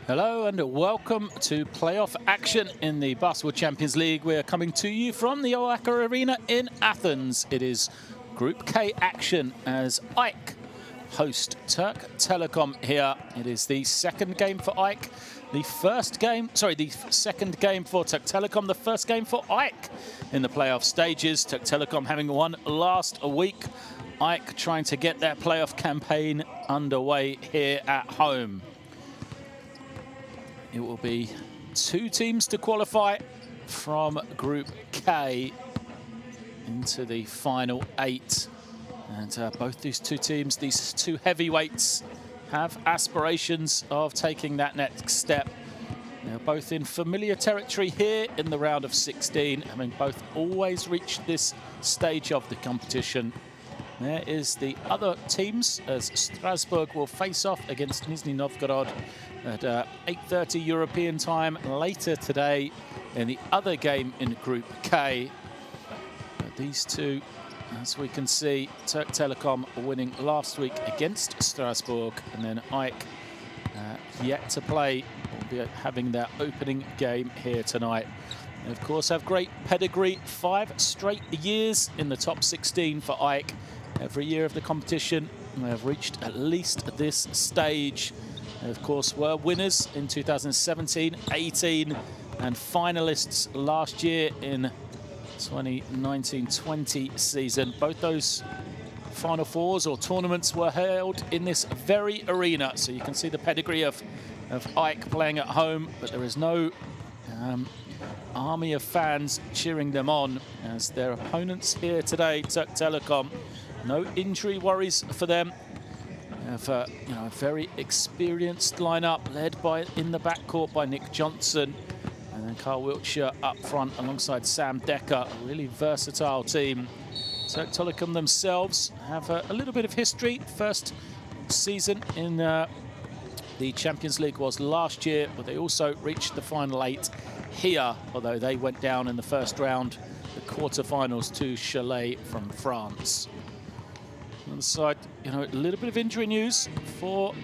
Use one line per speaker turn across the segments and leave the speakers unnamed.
Hello and welcome to playoff action in the Basketball Champions League. We're coming to you from the AEK Arena in Athens. It is Group K action as AEK host Türk Telekom here. It is the second game for AEK. The second game for Türk Telekom, the first game for AEK in the playoff stages. Türk Telekom having won last week. AEK trying to get their playoff campaign underway here at home. It will be two teams to qualify from Group K into the final 8. And both these two teams, these two heavyweights, have aspirations of taking that next step. They're both in familiar territory here in the round of 16, having both always reached this stage of the competition. There is the other teams as Strasbourg will face off against Nizhny Novgorod at 8:30 European time later today in the other game in Group K. But these two, as we can see, Türk Telekom winning last week against Strasbourg, and then AEK yet to play, albeit having their opening game here tonight. They of course have great pedigree, 5 straight years in the top 16 for AEK. Every year of the competition, they have reached at least this stage. They, of course, were winners in 2017, 18, and finalists last year in 2019-20 season. Both those Final Fours or tournaments were held in this very arena. So you can see the pedigree of AEK playing at home, but there is no army of fans cheering them on as their opponents here today, Türk Telekom. No injury worries for them. They have a very experienced lineup led by in the backcourt by Nick Johnson, and then Carl Wiltshire up front alongside Sam Decker. A really versatile team. Türk Telekom themselves have a little bit of history. First season in the Champions League was last year, but they also reached the final 8 here, although they went down in the first round, the quarterfinals, to Cholet from France. On the side, a little bit of injury news for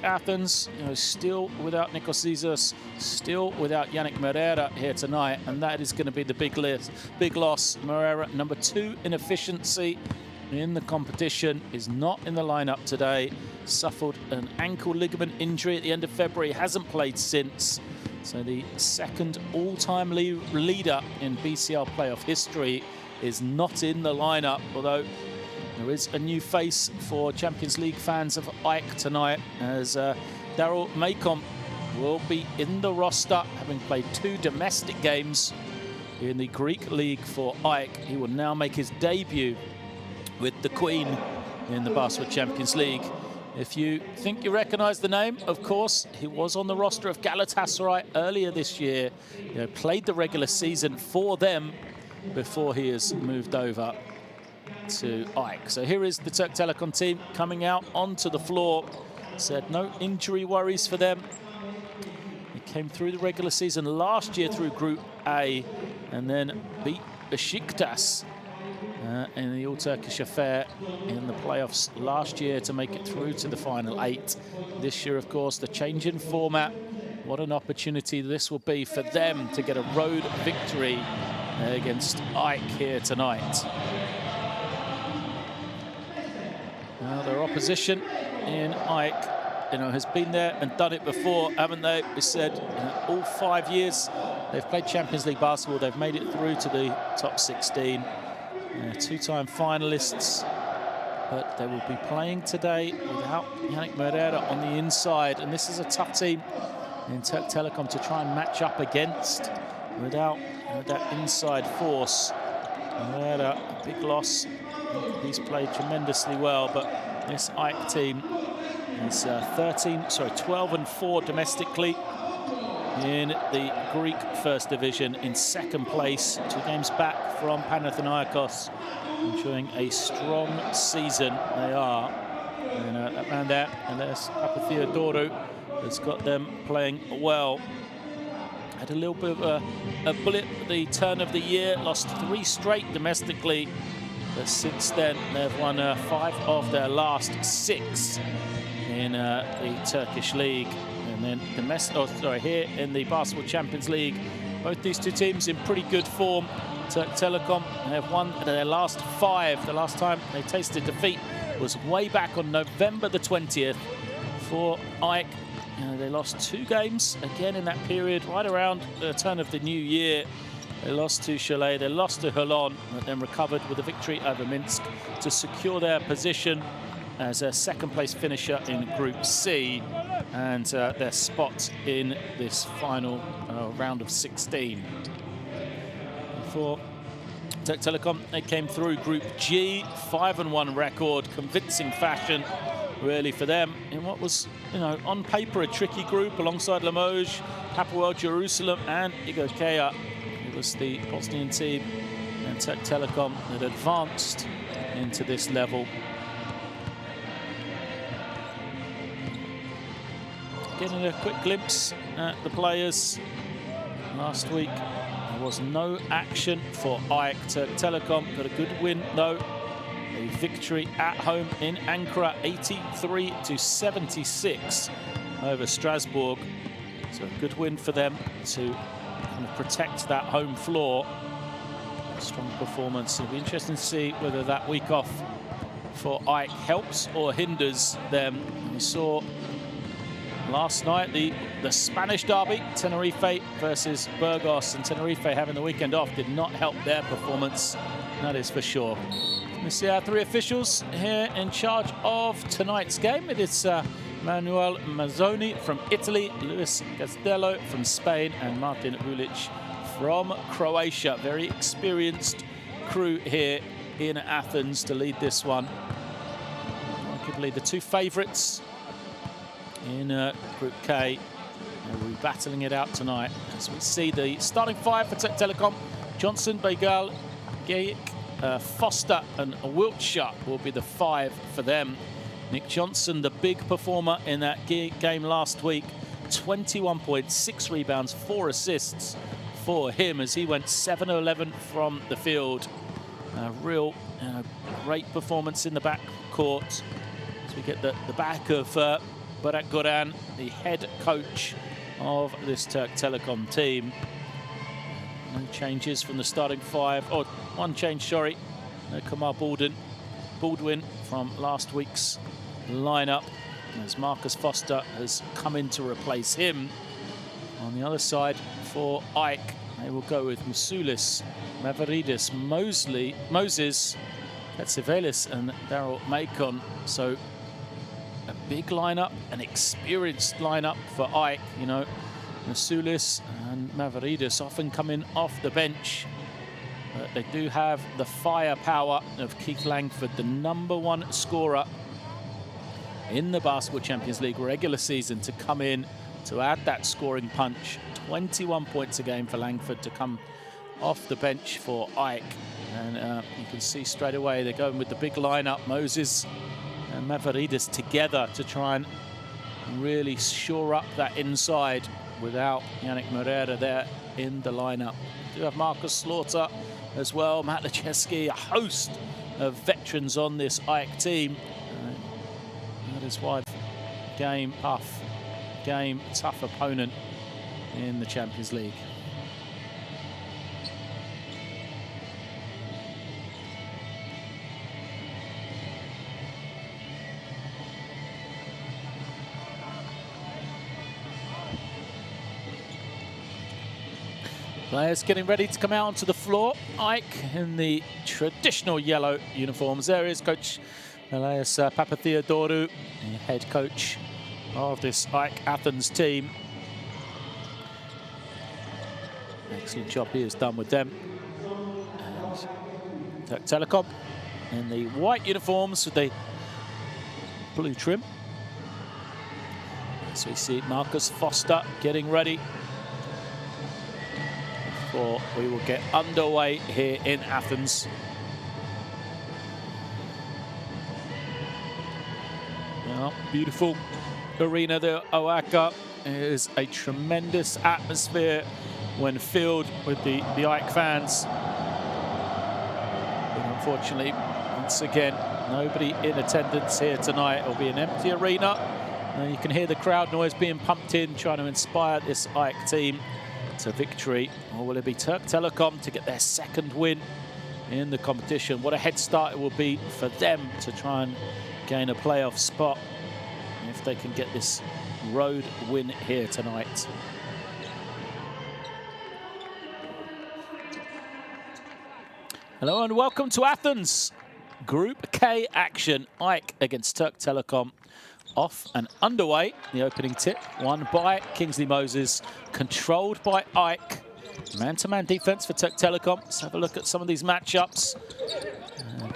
Athens. Still without Nikos Zizas, still without Yannick Moreira here tonight, and that is going to be the big loss. Moreira, number 2 in efficiency in the competition, is not in the lineup today. Suffered an ankle ligament injury at the end of February, hasn't played since. So the second all-time leader in BCL playoff history is not in the lineup, although there is a new face for Champions League fans of AEK tonight, as Daryl Maycom will be in the roster, having played 2 domestic games in the Greek league for AEK. He will now make his debut with the Queen in the Basketball Champions League. If you think you recognize the name, of course, he was on the roster of Galatasaray earlier this year. Played the regular season for them before he has moved over to AEK. So here is the Türk Telekom team coming out onto the floor. Said no injury worries for them. They came through the regular season last year through Group A and then beat Besiktas in the All-Turkish affair in the playoffs last year to make it through to the final 8. This year, of course, the change in format. What an opportunity this will be for them to get a road victory against AEK here tonight. Their opposition in AEK, has been there and done it before, haven't they? We said all 5 years they've played Champions League basketball, they've made it through to the top 16. 2-time finalists, but they will be playing today without Yannick Moreira on the inside, and this is a tough team in Türk Telekom to try and match up against without that inside force. Moreira, a big loss. He's played tremendously well, but this AEK team is 12-4 domestically in the Greek First Division, in second place, 2 games back from Panathinaikos, enjoying a strong season. They are. And that man there, and there's Papatheodorou, has got them playing well. Had a little bit of a blip at the turn of the year, lost 3 straight domestically, but since then they've won 5 of their last 6 in the Turkish league. And And then here in the Basketball Champions League, both these two teams in pretty good form. Türk Telekom have won their last 5. The last time they tasted defeat was way back on November the 20th for AEK. They lost 2 games again in that period, right around the turn of the new year. They lost to Cholet, they lost to Holon, but then recovered with a victory over Minsk to secure their position as a second-place finisher in Group C and their spot in this final round of 16. For Türk Telekom, they came through Group G, 5-1 record, convincing fashion, really, for them in what was, on paper a tricky group alongside Limoges, Hapoel Jerusalem, and AEK. It was the Bosnian team and Türk Telekom that advanced into this level. Getting a quick glimpse at the players last week. There was no action for AEK. Türk Telekom got a good win though. A victory at home in Ankara, 83-76 over Strasbourg. So a good win for them to kind of protect that home floor. A strong performance. It'll be interesting to see whether that week off for AEK helps or hinders them. We saw last night the Spanish derby, Tenerife versus Burgos, and Tenerife having the weekend off did not help their performance, that is for sure. We see our 3 officials here in charge of tonight's game. It is Manuel Mazzoni from Italy, Luis Castello from Spain, and Martin Vulic from Croatia. Very experienced crew here in Athens to lead this one. Arguably the 2 favourites in Group K. We'll be battling it out tonight as we see the starting 5 for Türk Telekom. Johnson, Begal, Gaik, Foster and Wiltshire will be the 5 for them. Nick Johnson, the big performer in that game last week. 21 points, 6 rebounds, 4 assists for him as he went 7-11 from the field. A real great performance in the backcourt. As we get the back of Barak Goran, the head coach of this Türk Telekom team. No changes from the starting 5. Oh, 1 change, sorry. Kamar Baldwin from last week's lineup, as Marcus Foster has come in to replace him. On the other side for AEK, they will go with Musulis, Mavridis, Moses, Katsivelis and Daryl Macon. So a big lineup, an experienced lineup for AEK. Musulis and Mavridis often coming off the bench. But they do have the firepower of Keith Langford, the #1 scorer in the Basketball Champions League regular season, to come in to add that scoring punch. 21 points a game for Langford to come off the bench for AEK. And you can see straight away they're going with the big lineup, Moses and Mavridis together, to try and really shore up that inside without Yannick Moreira there in the lineup. We do have Marcus Slaughter as well, Matt Lecheski, a host of veterans on this AEK team. That is why game tough opponent in the Champions League. Players getting ready to come out onto the floor. AEK in the traditional yellow uniforms. There is Coach Elias Papatheodorou, the head coach of this AEK Athens team. Excellent job he has done with them. And Türk Telekom in the white uniforms with the blue trim. So we see Marcus Foster getting ready before we will get underway here in Athens. Beautiful arena, the AEK. Is a tremendous atmosphere when filled with the AEK fans. But unfortunately, once again, nobody in attendance here tonight. It'll be an empty arena You can hear the crowd noise being pumped in, trying to inspire this AEK team to victory. Or will it be Türk Telekom to get their second win in the competition? What a head start it will be for them to try and gain a playoff spot if they can get this road win here tonight. Hello and welcome to Athens. Group K action, AEK against Türk Telekom. Off and underway. The opening tip, won by Kingsley Moses, controlled by AEK. Man-to-man defense for Türk Telekom. Let's have a look at some of these matchups.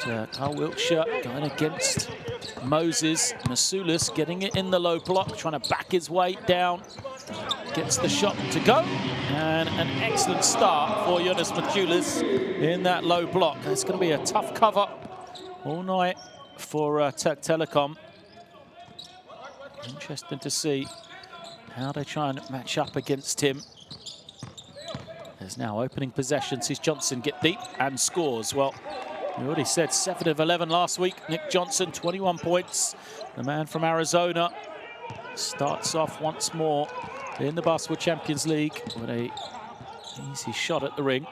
And Carl Wiltshire going against Moses. Masulis getting it in the low block, trying to back his way down. Gets the shot to go. And an excellent start for Jonas Masulis in that low block. It's going to be a tough cover all night for Türk Telekom. Interesting to see how they try and match up against him. There's now opening possession. Sees Johnson get deep and scores. Well, we already said 7 of 11 last week. Nick Johnson, 21 points. The man from Arizona starts off once more in the Basketball Champions League with a easy shot at the ring.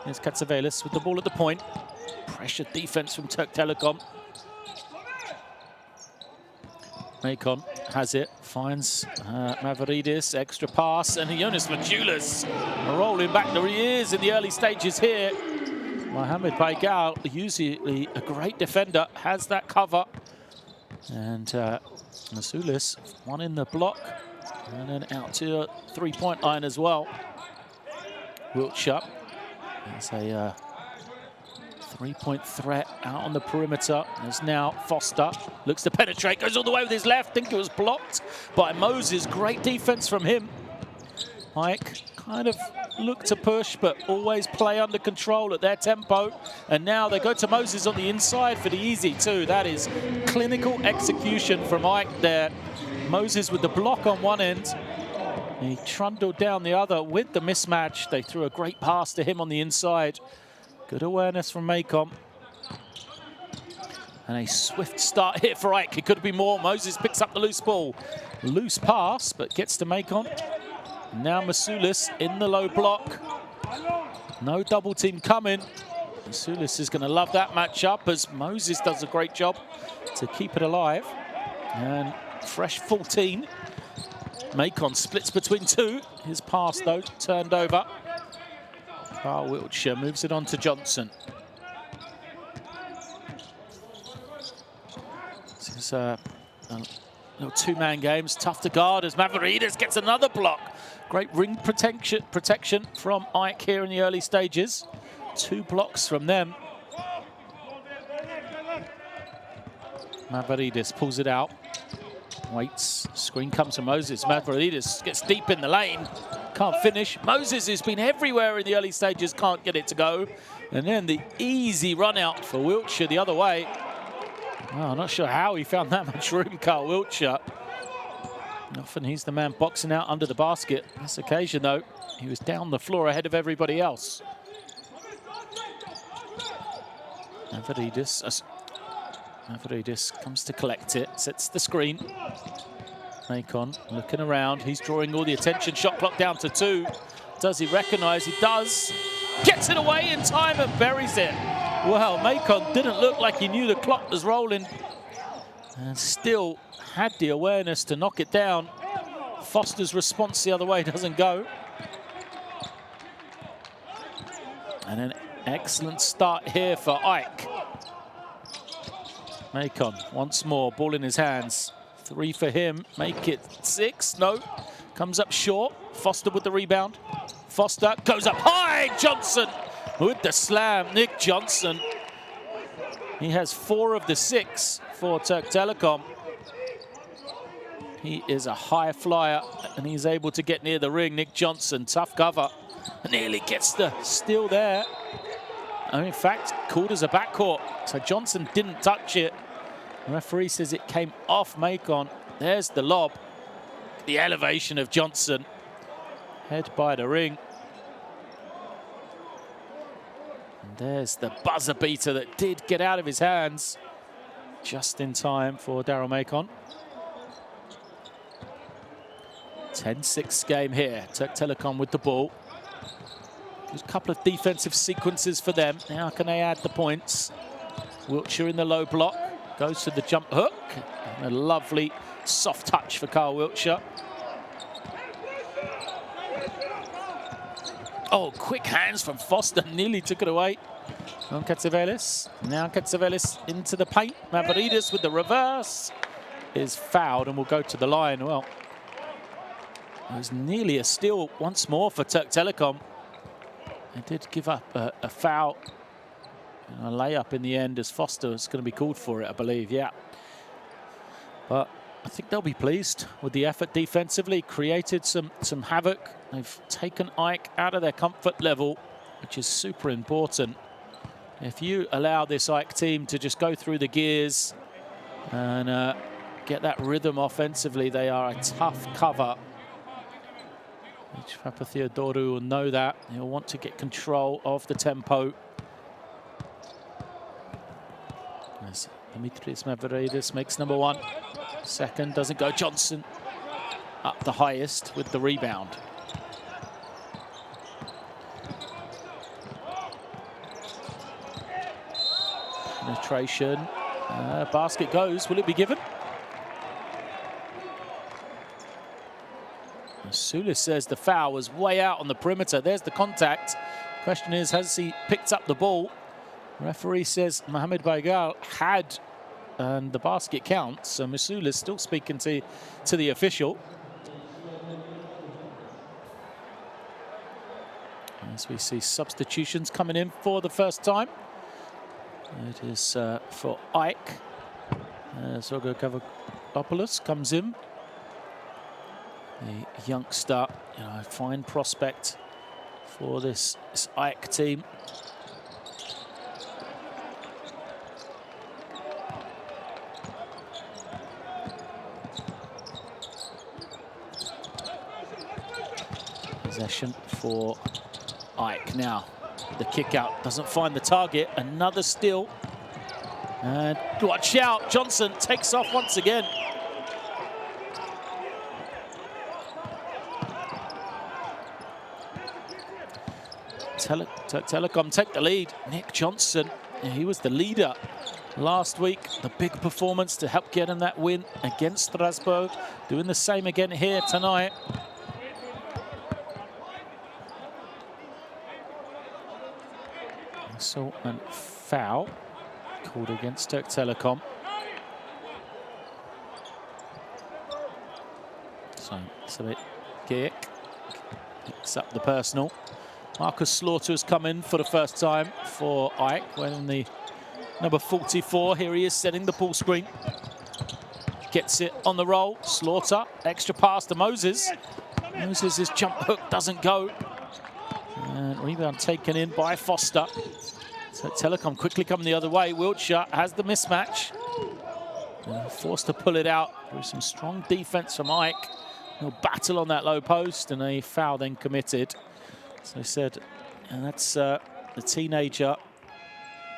Here's Katsavelis with the ball at the point. Pressured defense from Türk Telekom. Macon has it, finds Mavridis, extra pass, and Jonas Masulis rolling back. There he is in the early stages here. Mohamed Baigal, usually a great defender, has that cover. And Masulis, one in the block, and then out to a three-point line as well. Wiltshire, there's a three-point threat out on the perimeter. There's now Foster. Looks to penetrate. Goes all the way with his left. Think it was blocked by Moses. Great defense from him. AEK kind of look to push, but always play under control at their tempo. And now they go to Moses on the inside for the easy two. That is clinical execution from AEK there. Moses with the block on one end. He trundled down the other with the mismatch. They threw a great pass to him on the inside. Good awareness from Macon. And a swift start here for AEK. It could be more. Moses picks up the loose ball. Loose pass, but gets to Macon. Now Masulis in the low block. No double team coming. Masulis is going to love that matchup as Moses does a great job to keep it alive. And fresh 14. Macon splits between two. His pass, though, turned over. Carl Wiltshire moves it on to Johnson. This is a little two-man game. It's tough to guard as Mavridis gets another block. Great ring protection from AEK here in the early stages. 2 blocks from them. Mavridis pulls it out. Waits. Screen comes to Moses. Mavridis gets deep in the lane. Can't finish. Moses has been everywhere in the early stages, can't get it to go. And then the easy run out for Wiltshire the other way. Well, I'm not sure how he found that much room, Carl Wiltshire. Often he's the man boxing out under the basket. This occasion, though, he was down the floor ahead of everybody else. Mavridis comes to collect it, sets the screen. Macon looking around. He's drawing all the attention. Shot clock down to 2. Does he recognize? He does. Gets it away in time and buries it. Well, Macon didn't look like he knew the clock was rolling and still had the awareness to knock it down. Foster's response the other way doesn't go. And an excellent start here for AEK. Macon once more, ball in his hands. 3 for him, make it 6, no. Comes up short, Foster with the rebound. Foster goes up high, Johnson with the slam. Nick Johnson, he has 4 of the 6 for Türk Telekom. He is a high flyer and he's able to get near the ring. Nick Johnson, tough cover, nearly gets the steal there. And in fact, called as a backcourt, so Johnson didn't touch it. The referee says it came off Macon. There's the lob. The elevation of Johnson. Head by the ring. And there's the buzzer beater that did get out of his hands just in time for Daryl Macon. 10-6 game here. Türk Telekom with the ball. There's a couple of defensive sequences for them. Now can they add the points? Wiltshire in the low block. Goes to the jump hook. And a lovely soft touch for Carl Wiltshire. Oh, quick hands from Foster. Nearly took it away. On Katsevelis. Now Katsevelis into the paint. Mavridis with the reverse is fouled and will go to the line. Well, it was nearly a steal once more for Türk Telekom. They did give up a foul. A layup in the end as Foster was going to be called for it, I believe, yeah. But I think they'll be pleased with the effort defensively. Created some havoc. They've taken AEK out of their comfort level, which is super important. If you allow this AEK team to just go through the gears and get that rhythm offensively, they are a tough cover. Papa Theodoru will know that. He'll want to get control of the tempo. As Dimitris Mavridis makes number one. Second doesn't go. Johnson up the highest with the rebound. Penetration. Basket goes. Will it be given? Sulis says the foul was way out on the perimeter. There's the contact. Question is, has he picked up the ball? Referee says Mohamed Baigal had, and the basket counts. So Masulis still speaking to the official. As we see substitutions coming in for the first time. It is for AEK. Sorgo Kavakopoulos comes in. The youngster, a fine prospect for this AEK team. Possession for AEK now. The kick out doesn't find the target. Another steal. And watch out, Johnson takes off once again. Türk Telekom take the lead. Nick Johnson, he was the leader last week. The big performance to help get him that win against Strasbourg. Doing the same again here tonight. Assault and foul called against Türk Telekom. So Sabit Geek picks up the personal. Marcus Slaughter has come in for the first time for AEK, wearing the number 44. Here he is setting the pull screen. Gets it on the roll. Slaughter, extra pass to Moses. Moses' jump hook doesn't go. And rebound taken in by Foster. So Telekom quickly coming the other way. Wiltshire has the mismatch. Forced to pull it out through some strong defense from AEK. He'll battle on that low post, and a foul then committed. So I said, and that's the teenager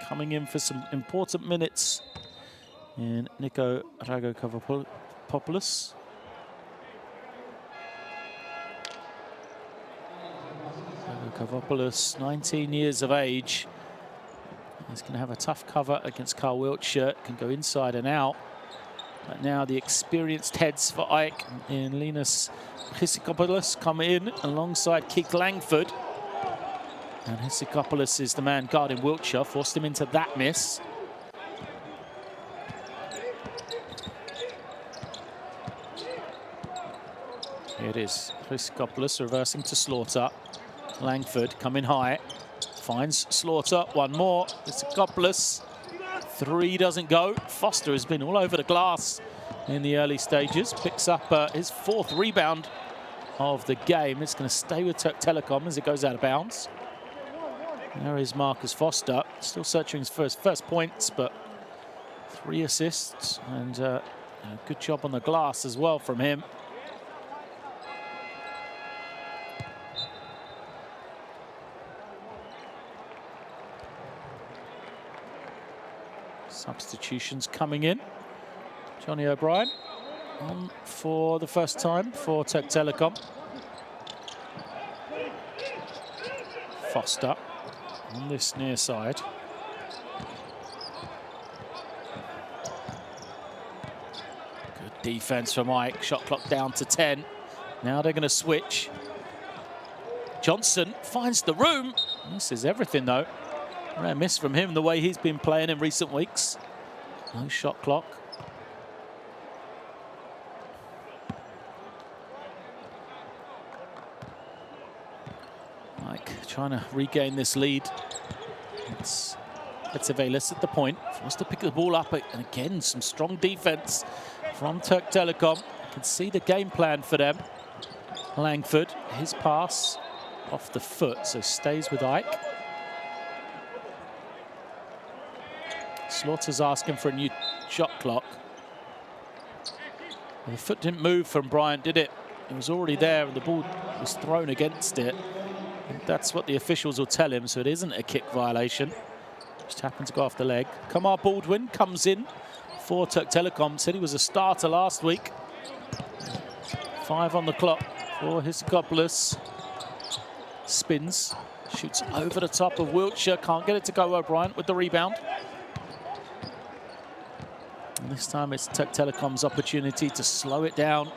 coming in for some important minutes in Nico Ragokavopoulos. Ragokavopoulos, 19 years of age. He's going to have a tough cover against Carl Wiltshire. Can go inside and out. But now the experienced heads for AEK in Linus Chrysikopoulos come in alongside Keith Langford. And Chrysikopoulos is the man guarding Wiltshire, forced him into that miss. Here it is, Chrysikopoulos reversing to Slaughter. Langford coming high, finds Slaughter, one more. Chrysikopoulos, three doesn't go. Foster has been all over the glass in the early stages, picks up his fourth rebound of the game. It's going to stay with Türk Telekom as it goes out of bounds. There is Marcus Foster, still searching for his first points, but 3 assists and a good job on the glass as well from him. Substitutions coming in. Johnny O'Brien on for the first time for Türk Telekom. Foster on this near side. Good defense from Ike. Shot clock down to 10. Now they're going to switch. Johnson finds the room. This is everything, though. Rare miss from him, the way he's been playing in recent weeks. No shot clock. Ike trying to regain this lead. It's Petsevelis at the point. Forced to pick the ball up, and again, some strong defense from Türk Telekom. You can see the game plan for them. Langford, his pass off the foot, so stays with Ike. Slaughter's asking for a new shot clock. The foot didn't move from Bryant, did it? It was already there, and the ball was thrown against it. And that's what the officials will tell him, so it isn't a kick violation. Just happened to go off the leg. Kamar Baldwin comes in for Türk Telekom. Said he was a starter last week. 5 on the clock for Hiscopoulos. Spins, shoots over the top of Wiltshire. Can't get it to go. O'Brien with the rebound. And this time it's Türk Telekom's opportunity to slow it down.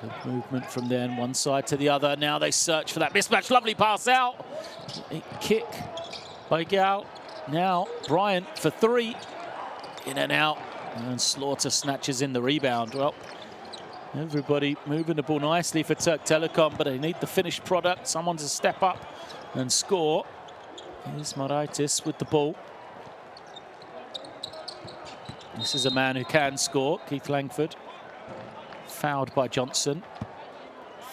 Good movement from then, one side to the other. Now they search for that mismatch. Lovely pass out. A kick by Gal. Now Bryant for 3. In and out. And Slaughter snatches in the rebound. Well, everybody moving the ball nicely for Türk Telekom, but they need the finished product. Someone to step up and score. Here's Moraitis with the ball. This is a man who can score, Keith Langford. Fouled by Johnson.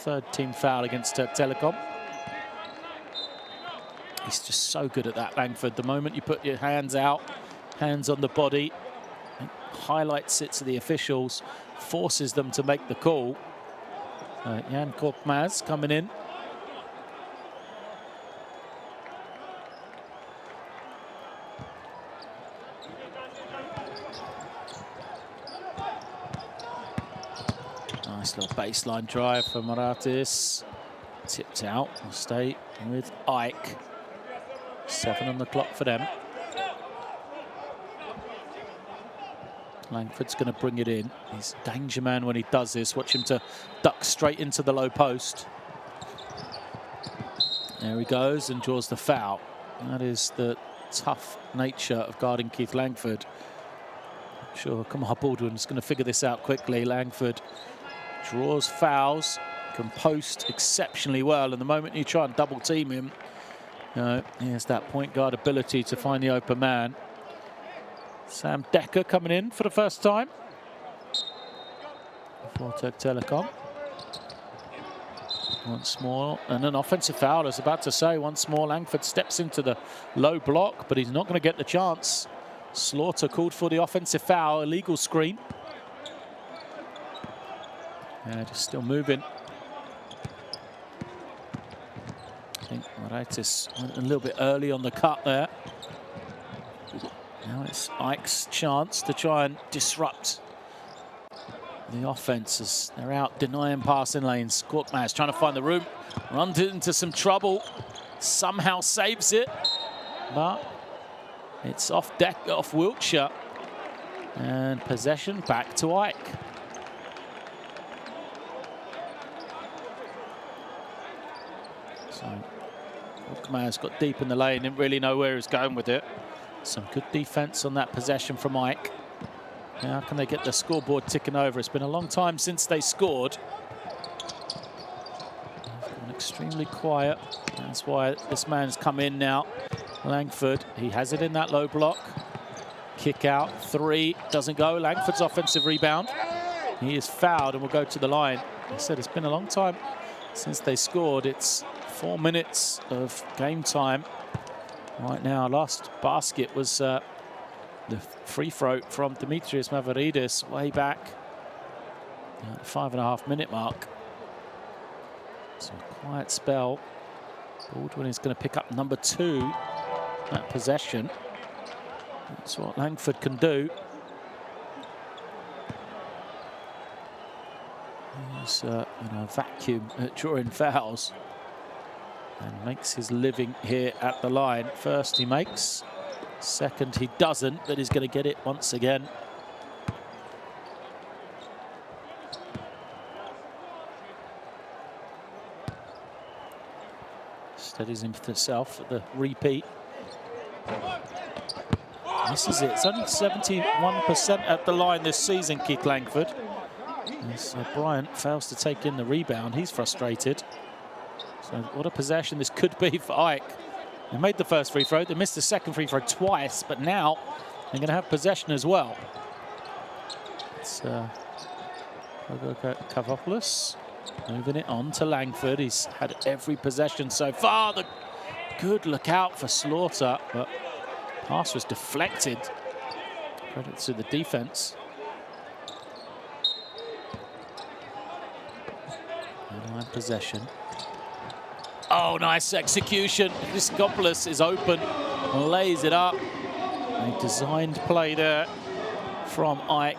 3rd team foul against Türk Telekom. He's just so good at that, Langford. The moment you put your hands out, hands on the body, highlights it to the officials, forces them to make the call. Jan Korkmaz coming in. Nice little baseline drive for Moraitis. Tipped out. We'll stay with Ike. 7 on the clock for them. Langford's going to bring it in. He's a danger man when he does this. Watch him to duck straight into the low post. There he goes and draws the foul. That is the tough nature of guarding Keith Langford. I'm sure Kamar Baldwin's going to figure this out quickly. Langford draws fouls, can post exceptionally well, and the moment you try and double team him, he has that point guard ability to find the open man. Sam Decker coming in for the first time for Türk Telekom. Once more, and an offensive foul. I was about to say, once more, Langford steps into the low block, but he's not going to get the chance. Slaughter called for the offensive foul, illegal screen. Yeah, just still moving. I think Moraitis went a little bit early on the cut there. Now it's Ike's chance to try and disrupt the offense as they're out denying passing lanes. Korkmaz trying to find the room, runs into some trouble, somehow saves it, but it's off Wiltshire, and possession back to Ike. So Korkmaz got deep in the lane, didn't really know where he was going with it. Some good defense on that possession from Ike. How can they get the scoreboard ticking over? It's been a long time since they scored. They've gone extremely quiet. That's why this man's come in now. Langford, he has it in that low block. Kick out, 3, doesn't go. Langford's offensive rebound. He is fouled and will go to the line. I said it's been a long time since they scored. It's 4 minutes of game time. Right now, last basket was the free throw from Dimitrios Mavridis way back at the 5.5-minute mark. So a quiet spell. Baldwin is going to pick up number 2, that possession. That's what Langford can do. He's in a vacuum at drawing fouls and makes his living here at the line. First he makes, second he doesn't, but he's going to get it once again. Steadies himself at the repeat. This is it. It's only 71% at the line this season, Keith Langford. As Bryant fails to take in the rebound, he's frustrated. So what a possession this could be for AEK. They made the first free throw, they missed the second free throw twice, but now they're going to have possession as well. It's Kavopoulos moving it on to Langford. He's had every possession so far. The good look out for Slaughter, but pass was deflected. Credit to the defense. Line possession. Oh, nice execution. Kavopoulos is open, lays it up. A designed play there from AEK.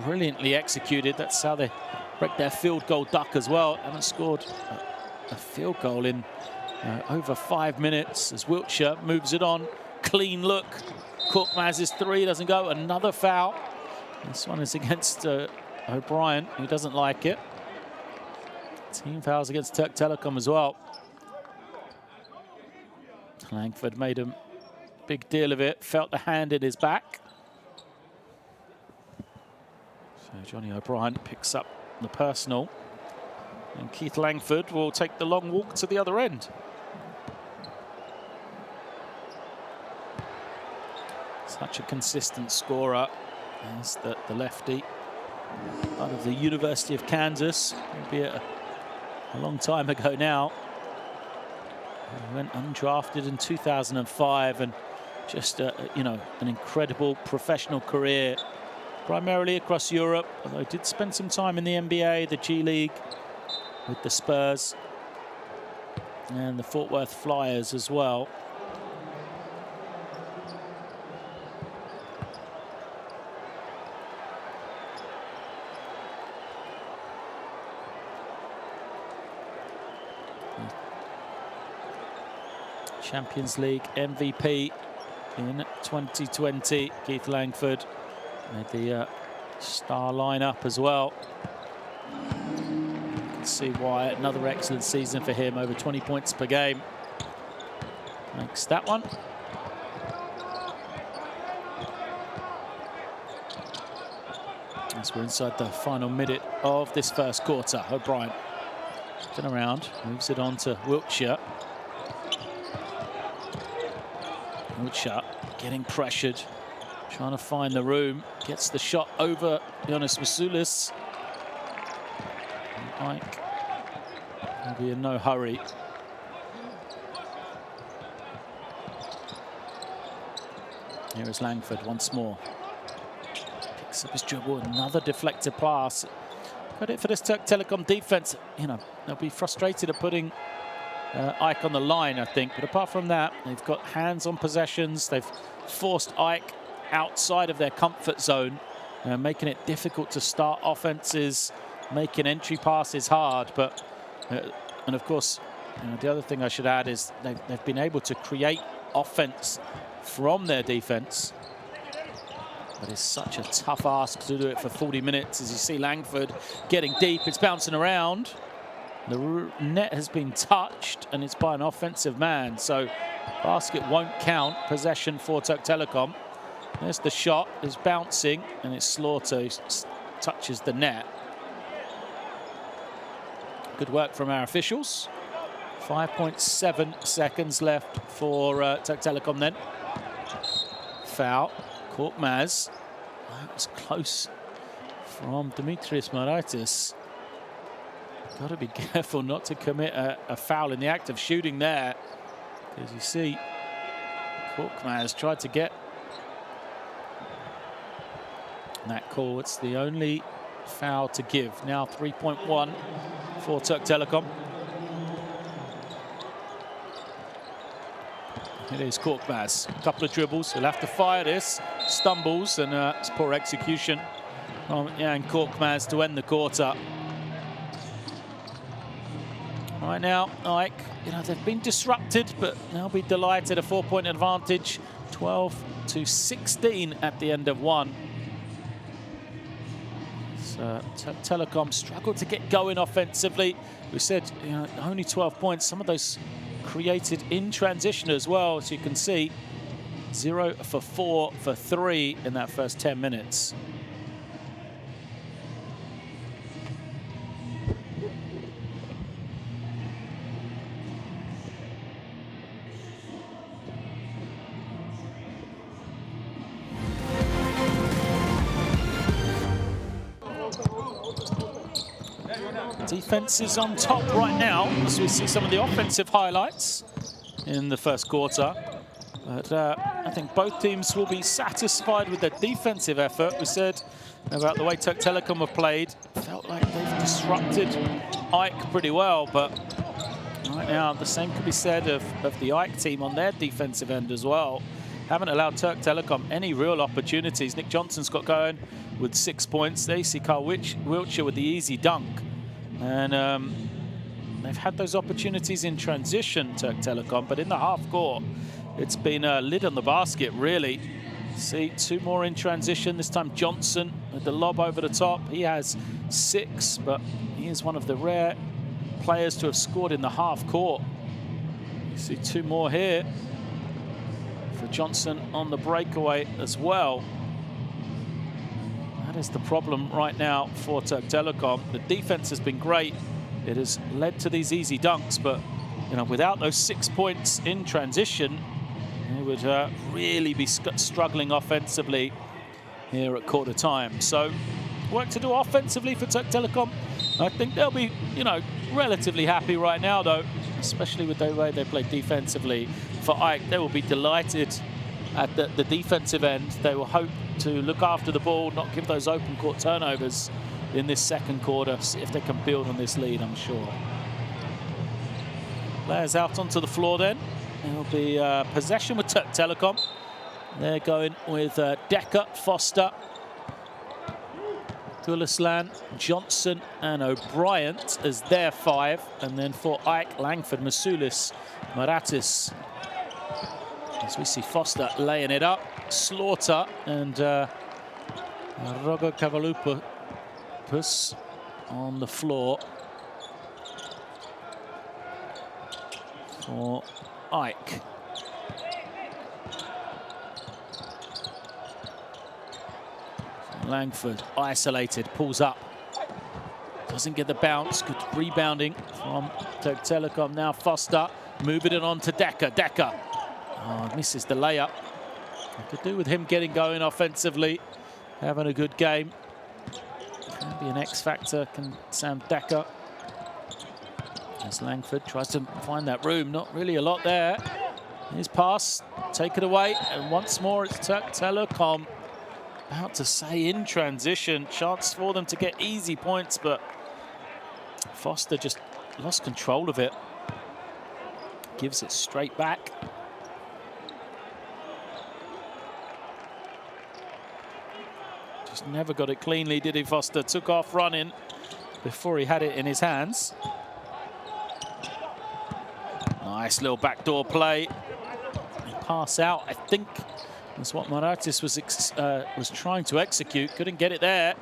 Brilliantly executed. That's how they break their field goal duck as well. Haven't scored a field goal in over 5 minutes as Wiltshire moves it on. Clean look. Korkmaz's three doesn't go. Another foul. This one is against O'Brien, who doesn't like it. Team fouls against Türk Telekom as well. Langford made a big deal of it, felt the hand in his back. So Johnny O'Brien picks up the personal. And Keith Langford will take the long walk to the other end. Such a consistent scorer as the lefty out of the University of Kansas, albeit a long time ago now. He went undrafted in 2005 and just, you know, an incredible professional career, primarily across Europe, although he did spend some time in the NBA, the G League, with the Spurs and the Fort Worth Flyers as well. Champions League MVP in 2020, Keith Langford made the star lineup as well. You can see why. Another excellent season for him, over 20 points per game. Makes that one. As we're inside the final minute of this first quarter, O'Brien turn around, moves it on to Wiltshire. Wiltshire getting pressured, trying to find the room, gets the shot over Jonas Masulis. AEK will be in no hurry. Here is Langford once more. Picks up his dribble, another deflected pass. Credit for this Türk Telekom defense. You know, they'll be frustrated at putting AEK on the line, I think. But apart from that, they've got hands on possessions. They've forced AEK outside of their comfort zone, making it difficult to start offenses, making entry passes hard. But, and of course, you know, the other thing I should add is they've been able to create offense from their defense. But it's such a tough ask to do it for 40 minutes. As you see Langford getting deep, it's bouncing around. The net has been touched, and it's by an offensive man. So basket won't count. Possession for Türk Telekom. There's the shot. It's bouncing, and it's Slaughter who touches the net. Good work from our officials. 5.7 seconds left for Türk Telekom then. Foul. Korkmaz. That was close from Dimitris Moraitis. Got to be careful not to commit a foul in the act of shooting there. As you see, Korkmaz tried to get that call. It's the only foul to give. Now 3.1 for Türk Telekom. It is Korkmaz. A couple of dribbles. He'll have to fire this. Stumbles, and it's poor execution from Jan Korkmaz to end the quarter. Right now, AEK, they've been disrupted, but they'll be delighted. A 4-point advantage, 12-16 at the end of one. So Telekom struggled to get going offensively. We said only 12 points. Some of those created in transition as well. So you can see 0 for 4 for 3 in that first 10 minutes. Defense is on top right now as we see some of the offensive highlights in the first quarter. But I think both teams will be satisfied with their defensive effort. We said about the way Türk Telekom have played. Felt like they've disrupted AEK pretty well, but right now the same could be said of the AEK team on their defensive end as well. Haven't allowed Türk Telekom any real opportunities. Nick Johnson's got going with 6 points. There you see Carl Wiltshire with the easy dunk. And they've had those opportunities in transition, Türk Telekom, but in the half court, it's been a lid on the basket, really. See, 2 more in transition. This time Johnson with the lob over the top. He has 6, but he is one of the rare players to have scored in the half court. You see 2 more here for Johnson on the breakaway as well. That is the problem right now for Türk Telekom. The defense has been great. It has led to these easy dunks, but without those 6 points in transition, they would really be struggling offensively here at quarter time. So work to do offensively for Türk Telekom. I think they'll be, relatively happy right now, though, especially with the way they play defensively. For AEK, they will be delighted at the defensive end. They will hope to look after the ball, not give those open court turnovers in this second quarter, see if they can build on this lead, I'm sure. Players out onto the floor then. It'll be possession with Türk Telekom. They're going with Decker, Foster, Gulislan, Johnson and O'Brien as their 5. And then for AEK, Langford, Masulis, Maratis. As we see Foster laying it up, Slaughter and Rogo Kavalupus on the floor for AEK. Langford isolated, pulls up, doesn't get the bounce. Good rebounding from Türk Telekom. Now Foster moving it on to Decker. Decker misses the layup. Could do with him getting going offensively, having a good game. Can be an X factor, can Sam Decker. As Langford tries to find that room, not really a lot there. His pass, take it away, and once more it's Türk Telekom. About to say in transition, chance for them to get easy points, but Foster just lost control of it. Gives it straight back. Just never got it cleanly, did he, Foster? Took off running before he had it in his hands. Nice little backdoor play. Pass out, I think. That's what Maratis was trying to execute. Couldn't get it there.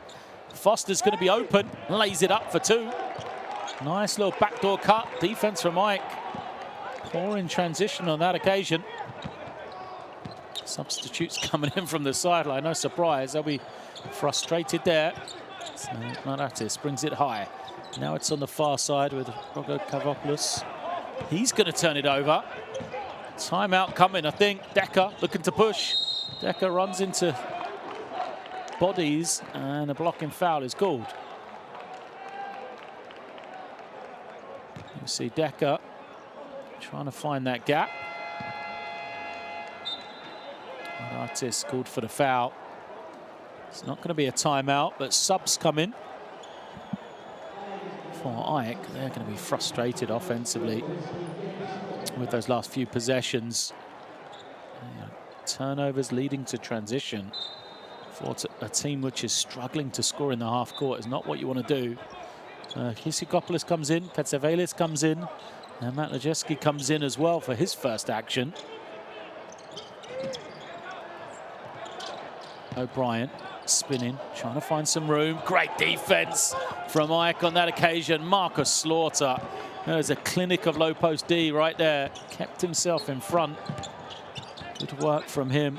Foster's going to be open. Lays it up for 2. Nice little backdoor cut. Defense from AEK. Poor in transition on that occasion. Substitutes coming in from the sideline. No surprise. They'll be frustrated there. So Maratis brings it high. Now it's on the far side with Rogo Kavopoulos. He's going to turn it over. Timeout coming, I think. Decker looking to push. Decker runs into bodies and a blocking foul is called. You see Decker trying to find that gap. Artist called for the foul. It's not going to be a timeout, but subs come in for AEK. They're going to be frustrated offensively with those last few possessions. turnovers leading to transition for a team which is struggling to score in the half court is not what you want to do. Kisikopoulos comes in, Petsevelis comes in, and Matt Lejeski comes in as well for his first action. O'Brien spinning, trying to find some room. Great defense from AEK on that occasion. Marcus Slaughter. There's a clinic of low post D right there. Kept himself in front. Good work from him.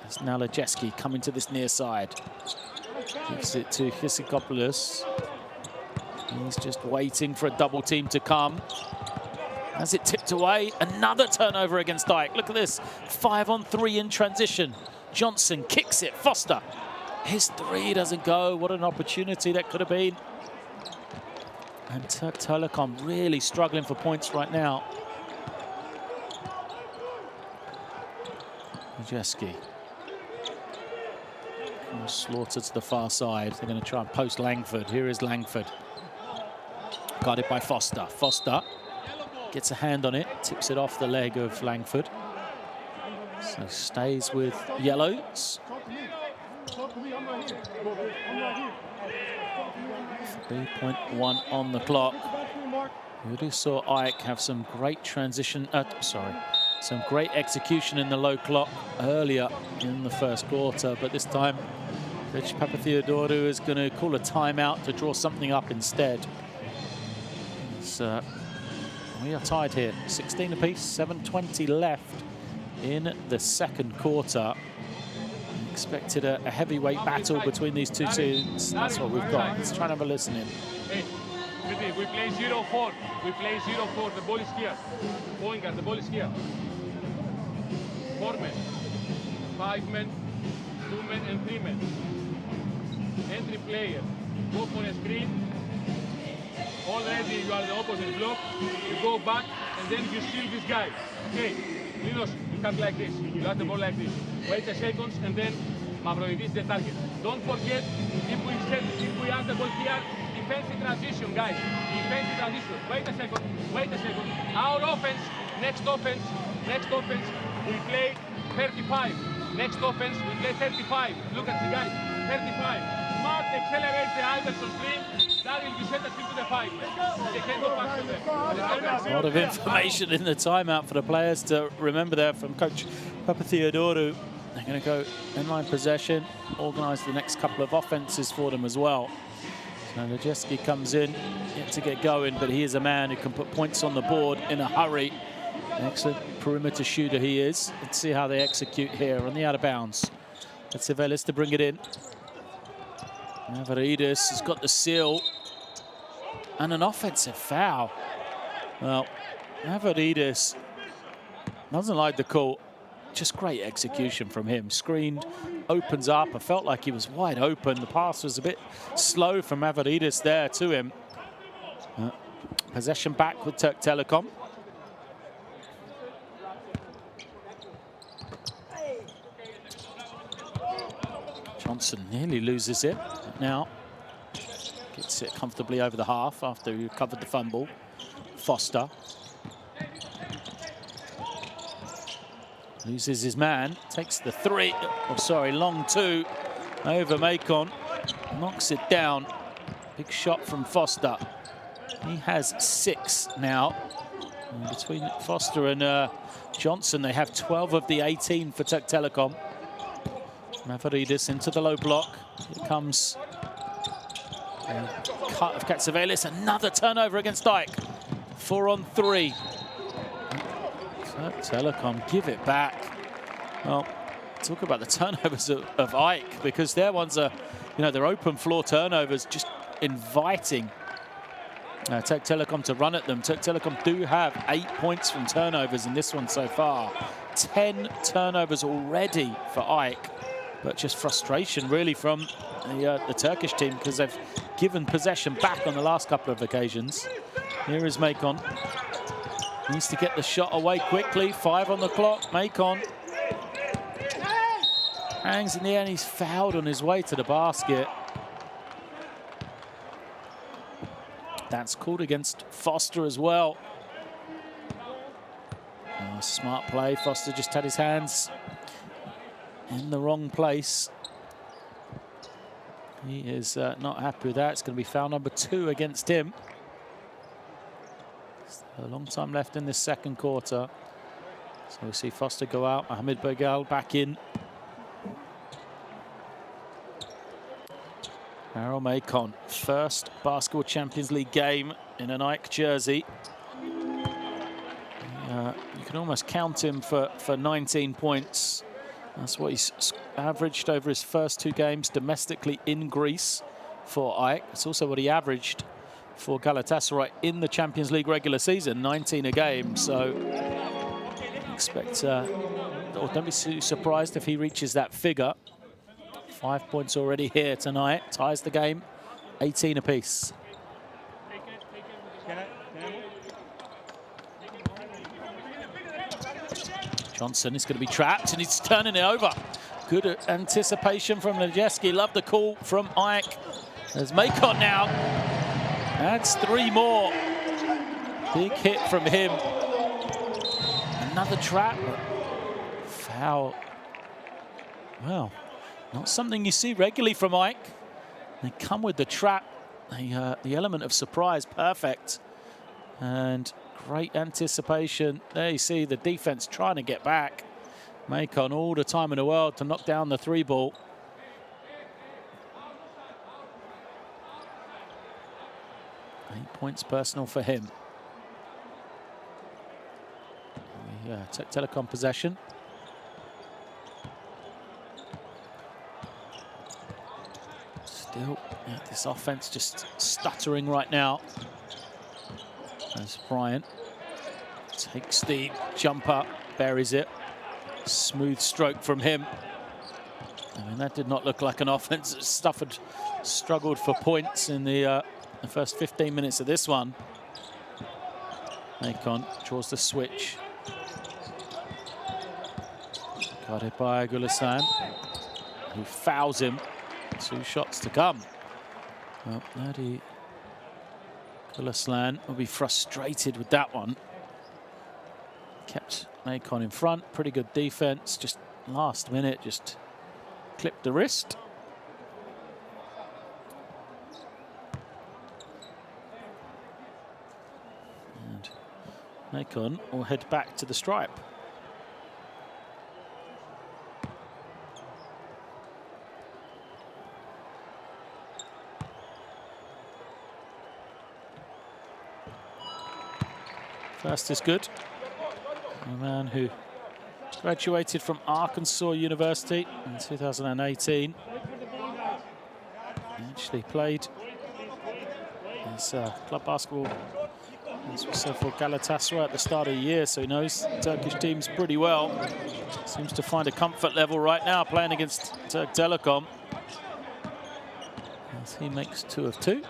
It's now Lejeski coming to this near side. Gives it to Kisikopoulos. He's just waiting for a double team to come. As it tipped away, another turnover against AEK. Look at this, 5-on-3 in transition. Johnson kicks it, Foster. His three doesn't go. What an opportunity that could have been. And Türk Telekom really struggling for points right now. Lejeski. Slaughter to the far side. They're going to try and post Langford. Here is Langford. Guarded by Foster. Foster gets a hand on it, tips it off the leg of Langford. So stays with yellows. 3.1 on the clock. We already saw AEK have some great transition, some great execution in the low clock earlier in the first quarter, but this time Coach Papatheodorou is going to call a timeout to draw something up instead. We are tied here, 16 apiece, 7:20 left in the second quarter. Expected a heavyweight battle between these two teams. That's what we've got. Let's try and have a listen in.
Hey, we play 0-4. We play 0-4. The ball is here. Point guard, the ball is here. 4 men, 5 men, 2 men, and 3 men. Entry player, go for a screen. Already you are the opposite block. You go back and then you steal this guy. Okay, Linos, you come like this. You have the ball like this. Wait a second and then Mavroidis the target. Don't forget, if we have the ball here, defensive transition, guys. Defensive transition. Wait a second. Wait a second. Our offense, next offense, we play 35. Next offense, we play 35. Look at the guys. 35. Smart, accelerate the Iverson screen. That will be set us into the 5. They can go back to them.
A lot of information in the timeout for the players to remember there from Coach Papatheodorou. They're going to go inline possession, organise the next couple of offences for them as well. So Lejeski comes in, yet to get going, but he is a man who can put points on the board in a hurry. Excellent perimeter shooter he is. Let's see how they execute here on the out of bounds. That's Sivelis to bring it in. Mavroidis has got the seal and an offensive foul. Well, Mavroidis doesn't like the call. Just great execution from him. Screened, opens up. I felt like he was wide open. The pass was a bit slow from Mavroidis there to him. Possession back with Türk Telekom. Johnson nearly loses it. Now gets it comfortably over the half after he recovered the fumble. Foster loses his man, takes the 3, oh sorry, long 2 over Macon, knocks it down. Big shot from Foster. He has 6 now. And between Foster and Johnson, they have 12 of the 18 for Türk Telekom. Mavroidis into the low block. Here comes a cut of Katsevelis. Another turnover against AEK. 4-on-3. Türk Telekom give it back. Well, talk about the turnovers of AEK, because their ones are, they're open floor turnovers, just inviting Türk Telekom to run at them. Türk Telekom do have 8 points from turnovers in this one so far. 10 turnovers already for AEK. But just frustration really from the Turkish team, because they've given possession back on the last couple of occasions. Here is Macon. Needs to get the shot away quickly. 5 on the clock. Macon hangs in the air and he's fouled on his way to the basket. That's called against Foster as well. Smart play. Foster just had his hands in the wrong place. He is not happy with that. It's going to be foul number 2 against him. A long time left in this second quarter. So we see Foster go out, Mohamed Begal back in. Harold Macon, first Basketball Champions League game in an AEK jersey. You can almost count him for 19 points. That's what he's averaged over his first 2 games domestically in Greece for AEK. It's also what he averaged for Galatasaray in the Champions League regular season, 19 a game. So expect, or don't be too surprised if he reaches that figure. 5 points already here tonight, ties the game, 18 apiece. Johnson is going to be trapped and he's turning it over. Good anticipation from Lejeski. Love the call from AEK. There's Macon now. Adds 3 more. Big hit from him. Another trap. Foul. Well, not something you see regularly from AEK. They come with the trap. The element of surprise, perfect. And great anticipation. There you see the defense trying to get back. Macon all the time in the world to knock down the 3 ball. Eight points personal for him. Türk Telekom possession. Still, this offense just stuttering right now. As Bryant takes the jumper, buries it. Smooth stroke from him. I mean, that did not look like an offense that Stafford struggled for points in the first 15 minutes of this one. Macon draws the switch. Guarded by Gulassan, who fouls him. 2 shots to come. Well, Nadi Gulaslan will be frustrated with that one. Kept Macon in front, pretty good defense. Just last minute, just clipped the wrist. And Macon will head back to the stripe. First is good. A man who graduated from Arkansas University in 2018. He actually played his club basketball, as we said, for Galatasaray at the start of the year, so he knows Turkish teams pretty well. Seems to find a comfort level right now playing against Türk Telekom. As he makes 2 of 2.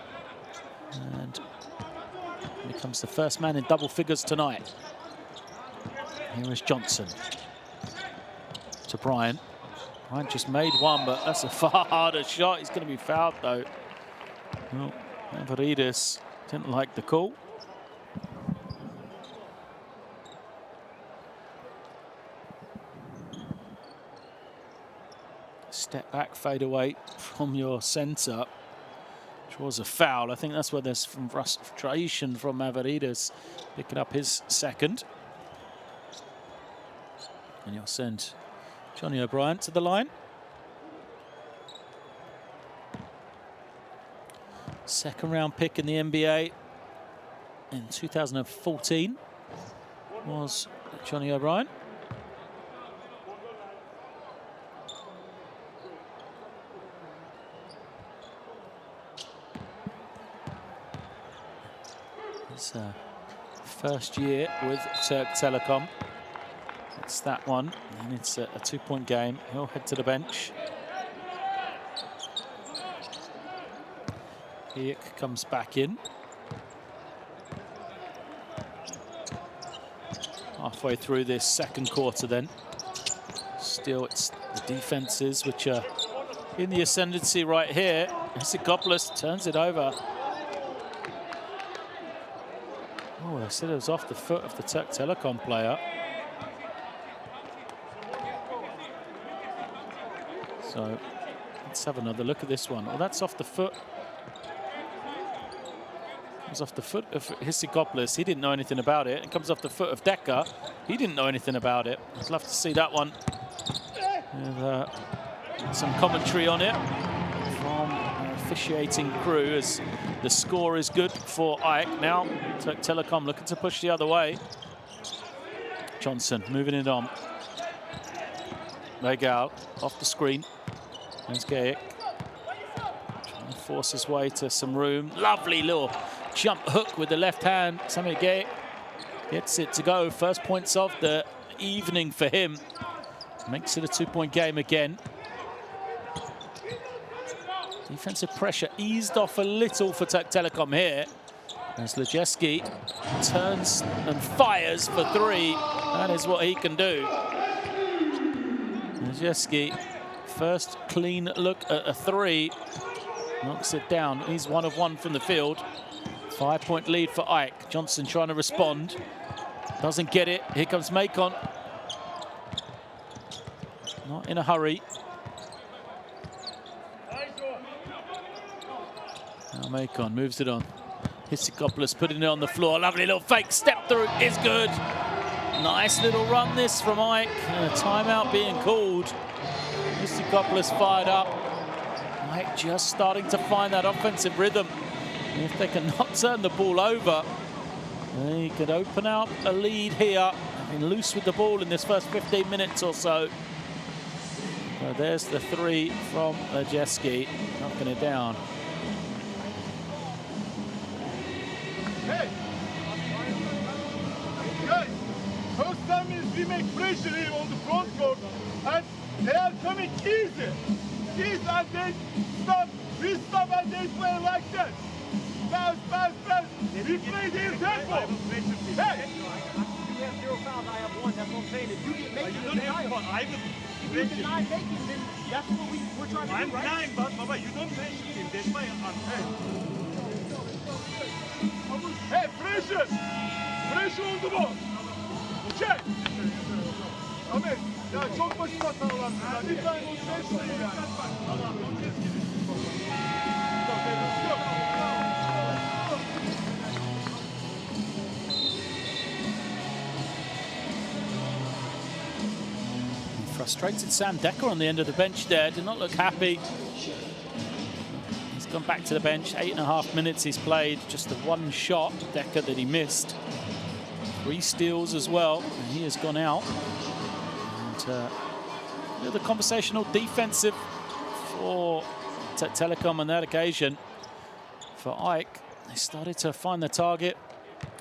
And becomes the first man in double figures tonight. Here is Johnson to Bryant. Bryant just made 1, but that's a far harder shot. He's going to be fouled, though. Well, Mavridis didn't like the call. Step back, fade away from your centre. Draws a foul. I think that's where there's some frustration from Mavridis picking up his second. And you'll send Johnny O'Brien to the line. Second round pick in the NBA in 2014 was Johnny O'Brien. His first year with Türk Telekom. It's that one, and it's a 2-point game. He'll head to the bench. AEK comes back in. Halfway through this second quarter then. Still, it's the defenses which are in the ascendancy right here. Isikopoulos turns it over. Oh, I said it was off the foot of the Türk Telekom player. So let's have another look at this one. Well, that's off the foot. It was off the foot of Hissikopoulos. He didn't know anything about it. It comes off the foot of Decker. He didn't know anything about it. I'd love to see that one. With, some commentary on it from officiating crew, as the score is good for AEK. Now Türk Telekom looking to push the other way. Johnson moving it on. Regal off the screen. There's Gaik. Trying to force his way to some room. Lovely little jump hook with the left hand. Samir Gaik gets it to go. First points of the evening for him. Makes it a 2-point game again. Defensive pressure eased off a little for Türk Telekom here, as Lejeski turns and fires for three. That is what he can do. Lejeski, first clean look at a three, knocks it down. He's 1 of 1 from the field. 5-point lead for AEK. Johnson trying to respond. Doesn't get it. Here comes Macon. Not in a hurry. Now Macon moves it on. Hissikopoulos putting it on the floor. Lovely little fake step through is good. Nice little run this from AEK. And a timeout being called. Hissikopoulos fired up. AEK just starting to find that offensive rhythm. And if they can not turn the ball over, they could open up a lead here. Been loose with the ball in this first 15 minutes or so. So there's the three from Lejeski, knocking it down.
Hey! Guys, first time is we make pressure here on the front court, and they are coming easy. And they stop, we stop, and they play like that. Pass, pass, pass. We play their tempo. Hey!
You have 0 fouls, I have 1. That's what I'm saying. If you get making
You don't have fun. I will.
If you deny making, then that's what we're trying to
I'm
do, right?
denying, but Baba, you don't mention him. That's why I'm Hey, pressure! Pressure on the ball. Okay. Ahmet, ya çok basit hatalar bunlar. Bir tane onu pressure yani.
Frustrated Sam Decker on the end of the bench there. Did not look happy. He's gone back to the bench. 8.5 minutes he's played. Just the one shot, Decker, that he missed. 3 steals as well. And he has gone out. And the conversational defensive for Türk Telekom on that occasion. For AEK, they started to find the target.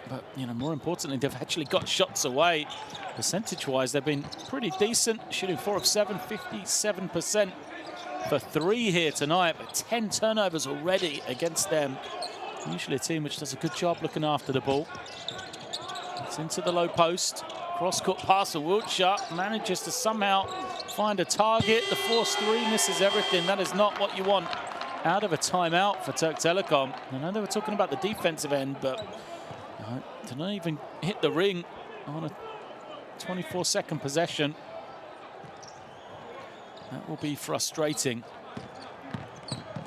But, you know, more importantly, they've actually got shots away. Percentage-wise, they've been pretty decent, shooting 4 of 7, 57% for 3 here tonight, but 10 turnovers already against them. Usually a team which does a good job looking after the ball. It's into the low post. Cross-court pass for Wiltshire, manages to somehow find a target. The forced 3 misses everything. That is not what you want out of a timeout for Türk Telekom. I know they were talking about the defensive end, but did not even hit the ring on a 24-second possession. That will be frustrating.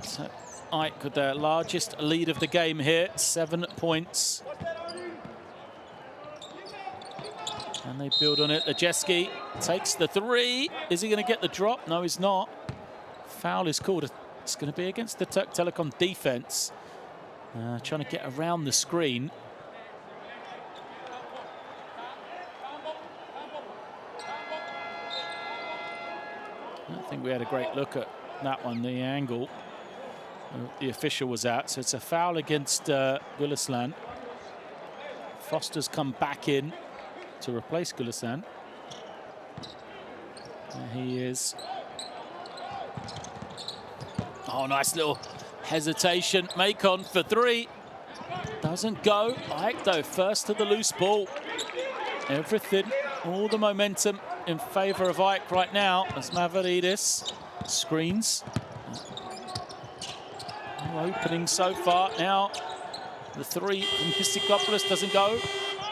So AEK with their largest lead of the game here, 7 points. And they build on it. Lejeski takes the 3. Is he going to get the drop? No, he's not. Foul is called. It's going to be against the Türk Telekom defense. Trying to get around the screen. I think we had a great look at that one, the angle the official was at. So it's a foul against Gülistan. Foster's come back in to replace Gülistan. There he is. Oh, nice little hesitation. Macon for 3. Doesn't go. AEK, though, first to the loose ball. Everything, all the momentum in favor of AEK right now as Mavridis screens. No opening so far. Now the 3 from Hissikopoulos doesn't go.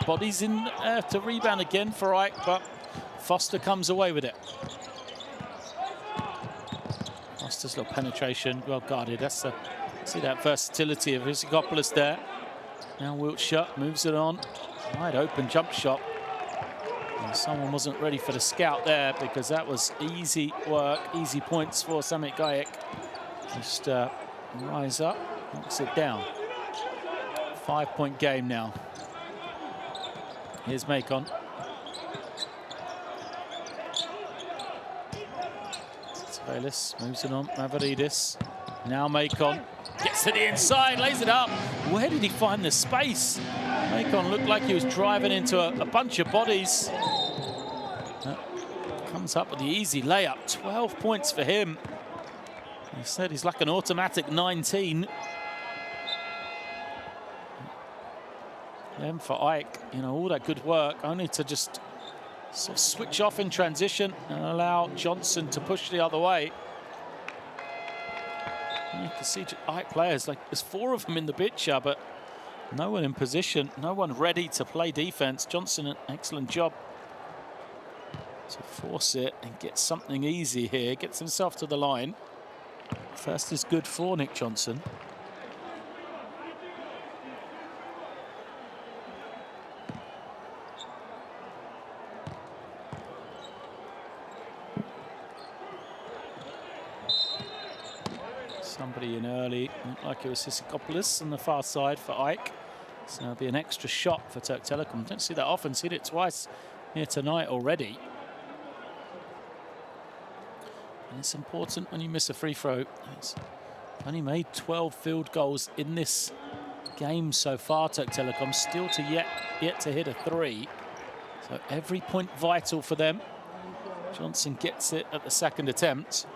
Bodies in to rebound again for AEK, but Foster comes away with it. Foster's little penetration, well guarded. That's the, see that versatility of Isakopoulos there. Now Wiltshire moves it on. Wide open jump shot. And someone wasn't ready for the scout there because that was easy work, easy points for Samit Gaik. Just rise up, knocks it down. 5-point game now. Here's Macon. Valis moves it on, Mavridis. Now Macon gets to the inside, lays it up. Where did he find the space? Macon looked like he was driving into a bunch of bodies. Comes up with the easy layup. 12 points for him. He said he's like an automatic 19. Then for Ike, you know, all that good work, only to just sort of switch off in transition and allow Johnson to push the other way. And you can see Ike players, like there's 4 of them in the picture, but no one in position, no one ready to play defense. Johnson, an excellent job to force it and get something easy here. Gets himself to the line. First is good for Nick Johnson. Somebody in early, looked like it was Isakopoulos on the far side for Ike. So it'll be an extra shot for Türk Telekom. Don't see that often, seen it twice here tonight already. And it's important when you miss a free throw. It's only made 12 field goals in this game so far, Türk Telekom, still to yet to hit a 3. So every point vital for them. Johnson gets it at the second attempt.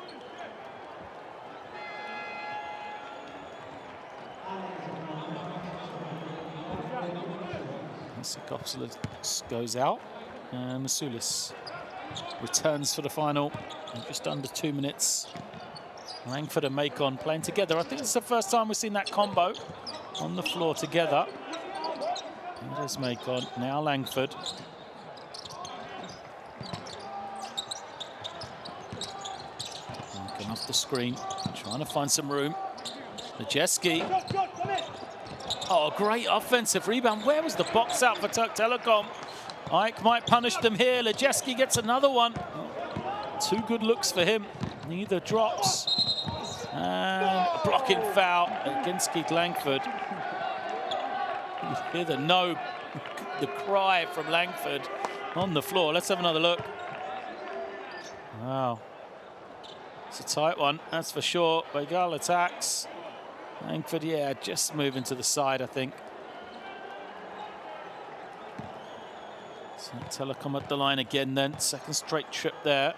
Isakopoulos goes out, and Masulis returns for the final in just under 2 minutes. Langford and Macon playing together. I think it's the first time we've seen that combo on the floor together. And there's Macon, now Langford. Macon off the screen, trying to find some room. Majeski. Oh, great offensive rebound. Where was the box out for Türk Telekom? Ike might punish them here. Lejeski gets another one. 2 good looks for him. Neither drops. And a blocking foul against Keith Langford. You hear the cry from Langford on the floor. Let's have another look. Wow. It's a tight one, that's for sure. Begal attacks. Langford, yeah, just moving to the side, I think. So Telekom at the line again then. Second straight trip there.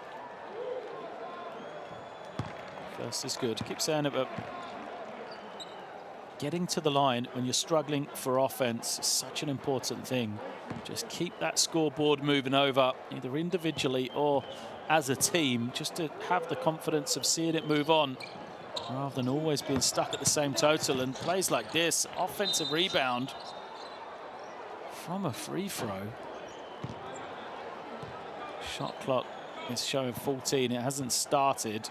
First is good. Keep saying it, but getting to the line when you're struggling for offense is such an important thing. Just keep that scoreboard moving over, either individually or as a team, just to have the confidence of seeing it move on, rather than always being stuck at the same total. And plays like this, offensive rebound from a free throw. Shot clock is showing 14, it hasn't started.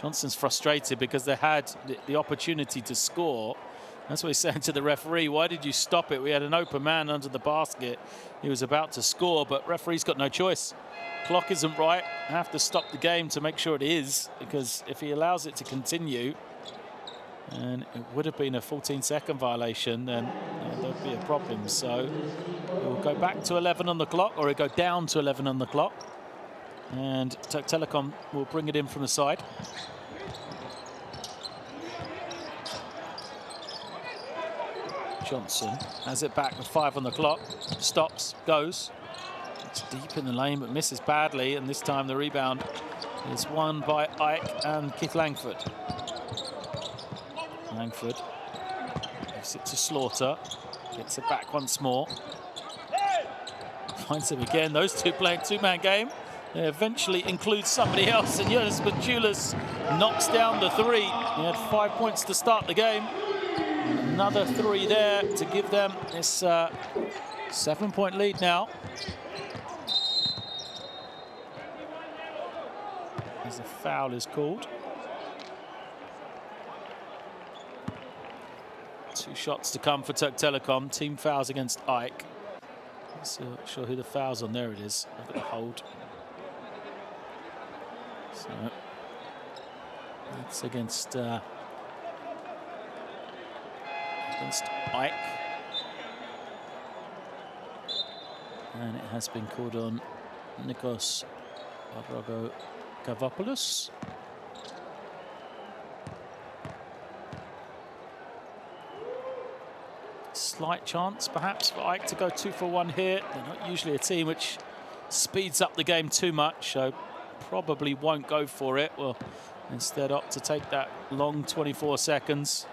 Johnson's frustrated because they had the opportunity to score. That's what he's saying to the referee. Why did you stop it? We had an open man under the basket. He was about to score, but referee's got no choice. Clock isn't right. I have to stop the game to make sure it is, because if he allows it to continue, and it would have been a 14-second violation, then there'd be a problem. So it will go back to 11 on the clock, or it'll go down to 11 on the clock. And Türk Telekom will bring it in from the side. Johnson has it back with 5 on the clock. Stops, goes. It's deep in the lane, but misses badly. And this time the rebound is won by Ike and Keith Langford. Langford gives it to Slaughter. Gets it back once more. Finds him again. Those two playing two-man game. They eventually include somebody else, and Jonas Baciulis knocks down the 3. He had 5 points to start the game. Another 3 there to give them this 7-point lead now. As a foul is called. 2 shots to come for Türk Telekom. Team fouls against AEK. Not sure who the foul's on. There it is. Look at the hold. So that's against AEK. And it has been called on Nikos Kavopoulos. Slight chance, perhaps, for AEK to go 2 for 1 here. They're not usually a team which speeds up the game too much, so probably won't go for it. Will instead opt to take that long 24 seconds,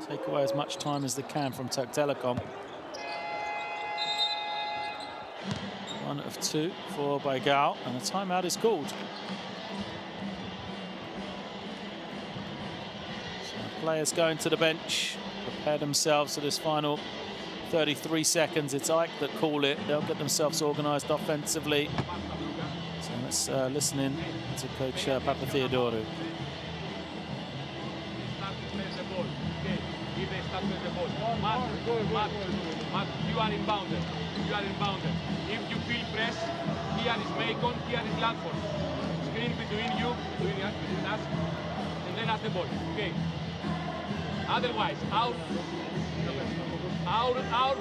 take away as much time as they can from Türk Telekom. 1 of 2 for Baygal, and a timeout is called. So players going to the bench, prepare themselves for this final 33 seconds. It's AEK that call it. They'll get themselves organised offensively. So let's listen in to Coach Papatheodorou.
Mark, you are inbounded. You are inbounded. If you feel press, here is Macon, here is Langford. Screen between you, between us, and then at the ball. Okay. Otherwise, our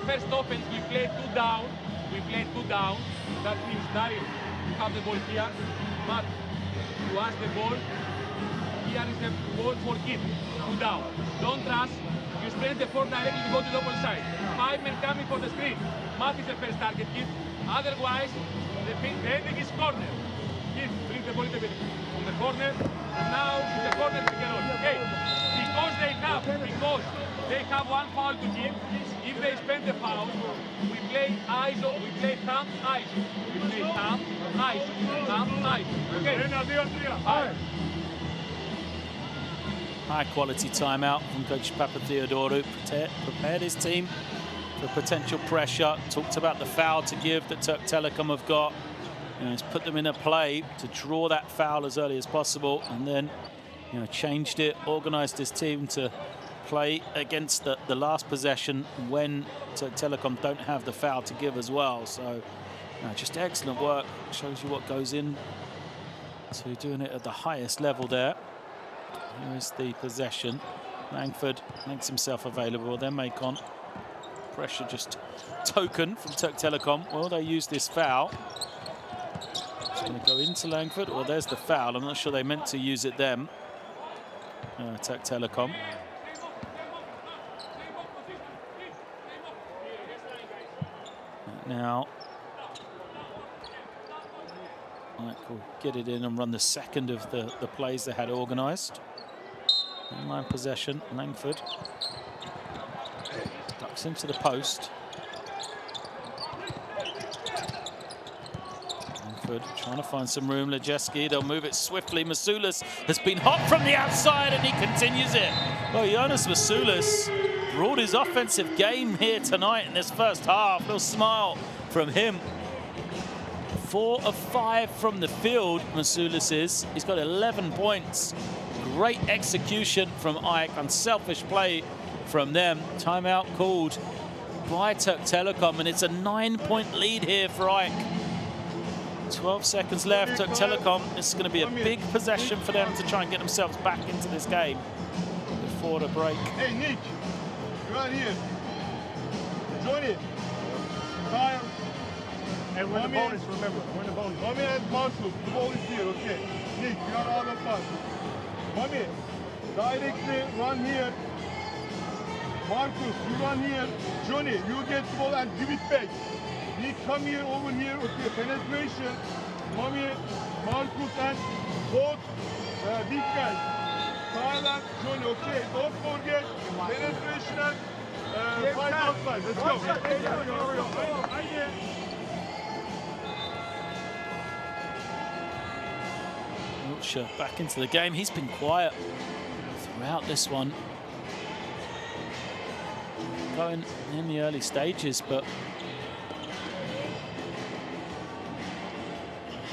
first offense, we play 2 down. We play 2 down. That means Daryl, you have the ball here. Matt, you ask the ball. Here is the ball for Kid. 2 down. Don't rush. You spread the 4 directly to go to the opposite side. 5 men coming for the screen. Matt is the first target, Kid. Otherwise, the ending is corner. Kid, bring the ball a little bit on the corner. And now in the corner, pick and roll. Okay. Because they have 1 foul to give. If they spend the foul, we play ISO, we play thumb, ISO. We play thumb, ISO, thumb, ISO. Okay.
High quality timeout from Coach Papatheodorou. Prepared his team for potential pressure. Talked about the foul to give that Türk Telekom have got. He's put them in a play to draw that foul as early as possible, and then changed it, organised his team to play against the last possession when Türk Telekom don't have the foul to give as well. So just excellent work. Shows you what goes in to doing it at the highest level there. Here is the possession. Langford makes himself available. Then Macon. Pressure just token from Türk Telekom. Well, they use this foul. It's going to go into Langford. Well, there's the foul. I'm not sure they meant to use it then. Türk Telekom. Now, AEK will get it in and run the second of the plays they had organised. Inline possession, Langford ducks into the post. Langford trying to find some room. Lejeski, they'll move it swiftly. Masoulas has been hot from the outside and he continues it. Well, Jonas Masoulas brought his offensive game here tonight in this first half. Little smile from him. 4 of 5 from the field, Masoulas is. He's got 11 points. Great execution from AEK. Unselfish play from them. Timeout called by Türk Telekom, and it's a 9-point lead here for AEK. 12 seconds left. Türk Telekom, this is going to be a big possession for them to try and get themselves back into this game before the break.
Hey, Nick, you are here. Johnny, Kyle.
And win the bonus, remember. Win the bonus.
Mommy and Marcus, the ball is here, okay. Nick, you are out of pass. Mommy, directly run here. Marcus, you run here. Johnny, you get the ball and give it back. Nick, come here, over here, okay. Penetration. Mommy, Marcus, and both big guys. Kyle and Johnny, okay. Don't forget penetration and 5 outside. Let's go.
Wiltshire back into the game. He's been quiet throughout this one. Going in the early stages, but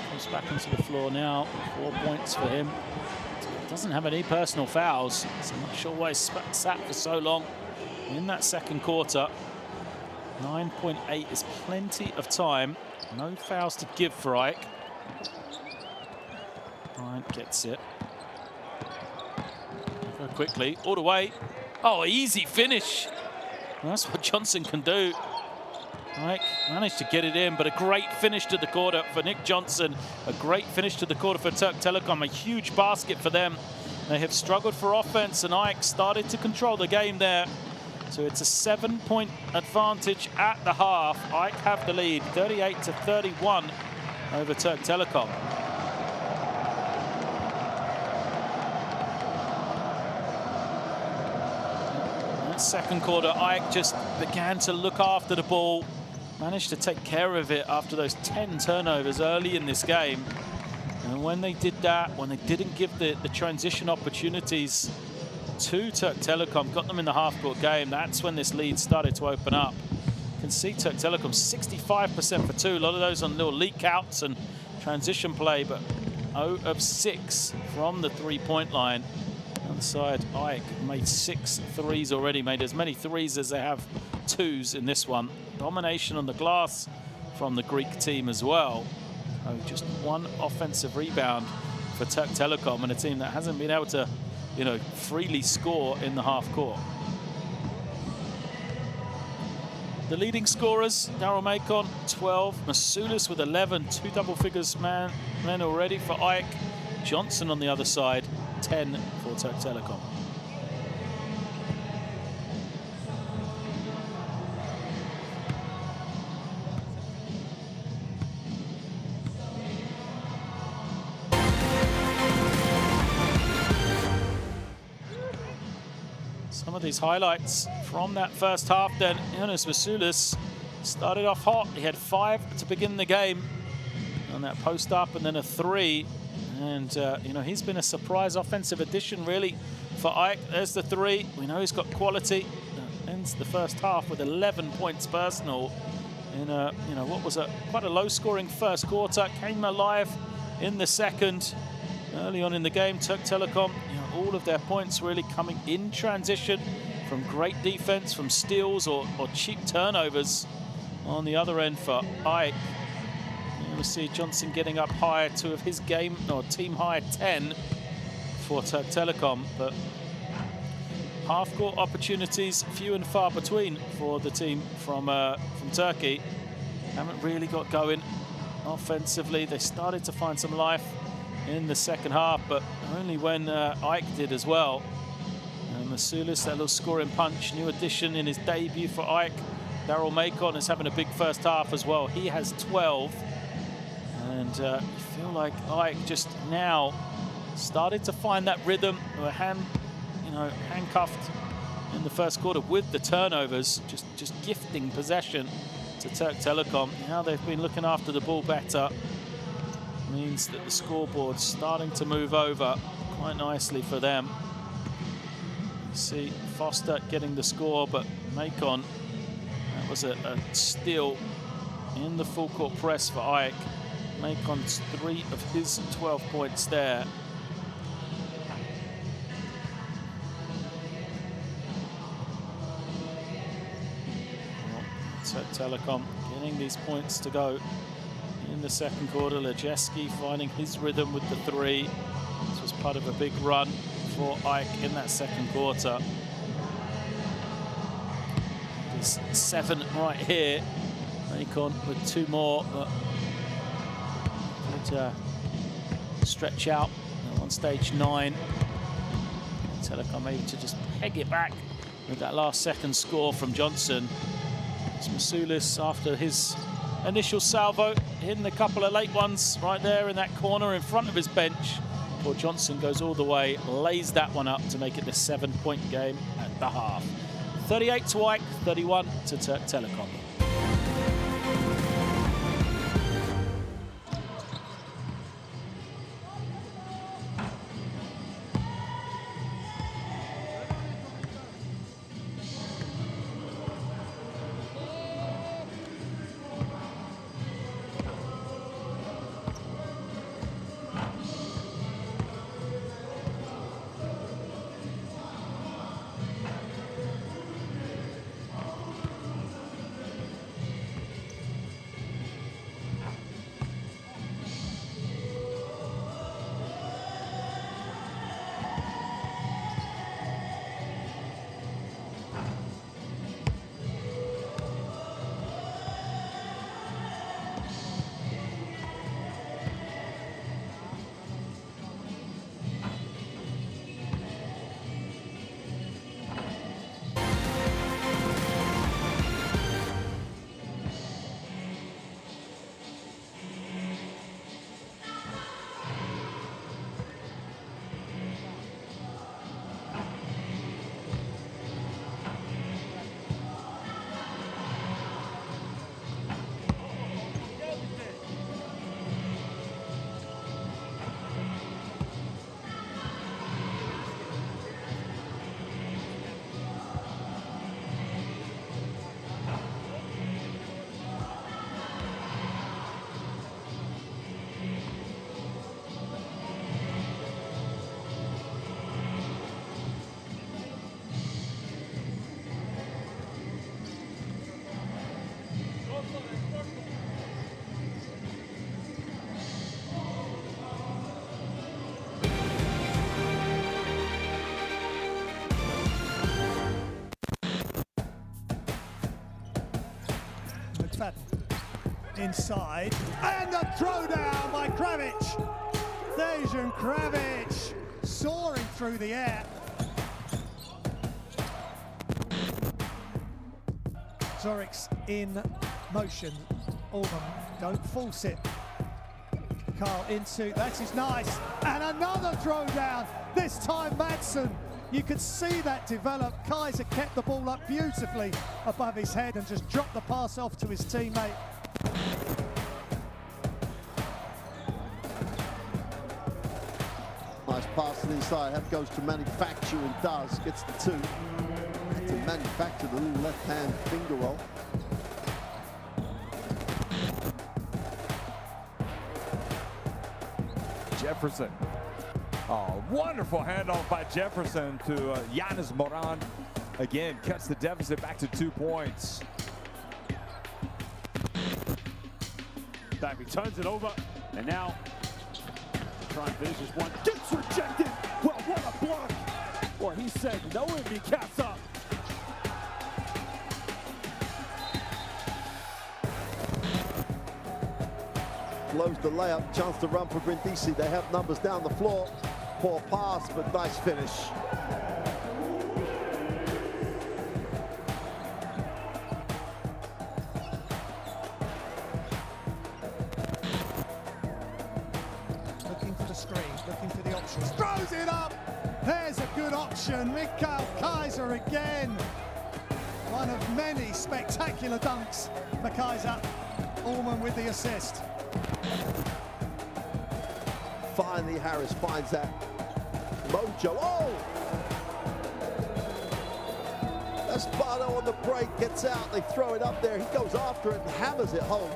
comes back into the floor now. 4 points for him. Doesn't have any personal fouls, so I'm not sure why he's sat for so long. in that second quarter. 9.8 is plenty of time. No fouls to give for AEK. Bryant gets it. Go quickly, all the way. Oh, easy finish. Well, that's what Johnson can do. AEK managed to get it in, but a great finish to the quarter for Nick Johnson. A great finish to the quarter for Türk Telekom. A huge basket for them. They have struggled for offense, and AEK started to control the game there. So it's a 7-point advantage at the half. AEK have the lead, 38-31 over Türk Telekom. That second quarter, AEK just began to look after the ball. Managed to take care of it after those 10 turnovers early in this game. And when they did that, when they didn't give the transition opportunities to Türk Telekom, got them in the half-court game, that's when this lead started to open up. You can see Türk Telekom 65% for two. A lot of those on little leak outs and transition play, but 0 of 6 from the three-point line. On the side, AEK made 6 threes already, made as many threes as they have twos in this one. Domination on the glass from the Greek team as well. Oh, just one offensive rebound for Türk Telekom, and a team that hasn't been able to, you know, freely score in the half court. The leading scorers, Daryl Macon, 12. Masulis with 11, 2 double figures men already for AEK. Johnson on the other side, 10 for Türk Telekom. Some of these highlights from that first half then. Jonas Masulis started off hot. He had 5 to begin the game on that post up, and then a 3. And, you know, he's been a surprise offensive addition, really, for AEK. There's the 3. We know he's got quality. Ends the first half with 11 points personal in a, you know, what was quite a low-scoring first quarter. Came alive in the second. Early on in the game, Türk Telekom, you know, all of their points really coming in transition from great defense, from steals or cheap turnovers on the other end for AEK. We see Johnson getting up higher, 2 of his team high 10 for Türk Telekom, but half-court opportunities few and far between for the team from Turkey. Haven't really got going offensively. They started to find some life in the second half, but only when AEK did as well. Masulis, that little scoring punch, new addition in his debut for AEK. Daryl Macon is having a big first half as well. He has 12. And you feel like AEK just now started to find that rhythm. They were handcuffed in the first quarter with the turnovers, just gifting possession to Türk Telekom. Now they've been looking after the ball better. Means that the scoreboard's starting to move over quite nicely for them. You see Foster getting the score, but Macon, that was a steal in the full court press for AEK. Macon's 3 of his 12 points there. Türk Telekom getting these points to go in the second quarter. Lejeski finding his rhythm with the 3. This was part of a big run for AEK in that second quarter. There's 7 right here. Macon with 2 more, but stretch out on stage 9. Telekom able to just peg it back with that last second score from Johnson. It's Masulis after his initial salvo, hitting a couple of late ones right there in that corner in front of his bench. Before Johnson goes all the way, lays that one up to make it the 7-point game at the half. 38 to AEK, 31 to Türk Telekom.
inside, and the throwdown by Kravic. Dejan Kravic soaring through the air. Zoric's in motion. Allman, don't force it. Carl into, that is nice, and another throwdown. This time Madsen. You could see that develop. Kaiser kept the ball up beautifully above his head and just dropped the pass off to his teammate.
Nice pass to the inside. That goes to Manufacture and does. Gets the two. To Manufacture the little left-hand finger roll.
Jefferson. Oh, wonderful handoff by Jefferson to Giannis Moran. Again, cuts the deficit back to 2 points.
He turns it over, and now try and finish this one. Gets rejected. Well, what a block. Or he said no if he caps up.
Blows the layup. Chance to run for Brindisi. They have numbers down the floor. Poor pass, but nice finish.
Looking for the screen, looking for the options. Throws it up! There's a good option. Mikhail Kaiser again. One of many spectacular dunks for Kaiser. Allman with the assist.
Finally, Harris finds that mojo. Oh! Espada on the break, gets out. They throw it up there. He goes after it and hammers it home.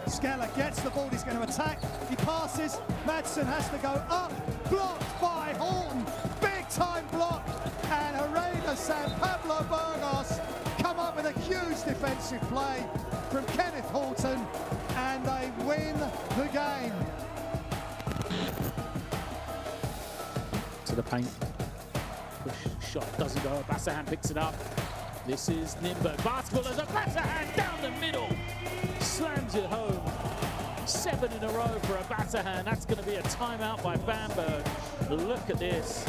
Skeller gets the ball. He's going to attack. He passes. Madsen has to go up. Blocked by Horton. Big time block. And Herrera San Pablo Burgos come up with a huge defensive play from Kenneth Horton, and they win the game.
To the paint. Push shot doesn't go. Bassahan picks it up. This is Nimberg. Basketball as a Bassahan down the middle. Slams it home. 7 in a row for a Bassahan. That's going to be a timeout by Bamberg. Look at this.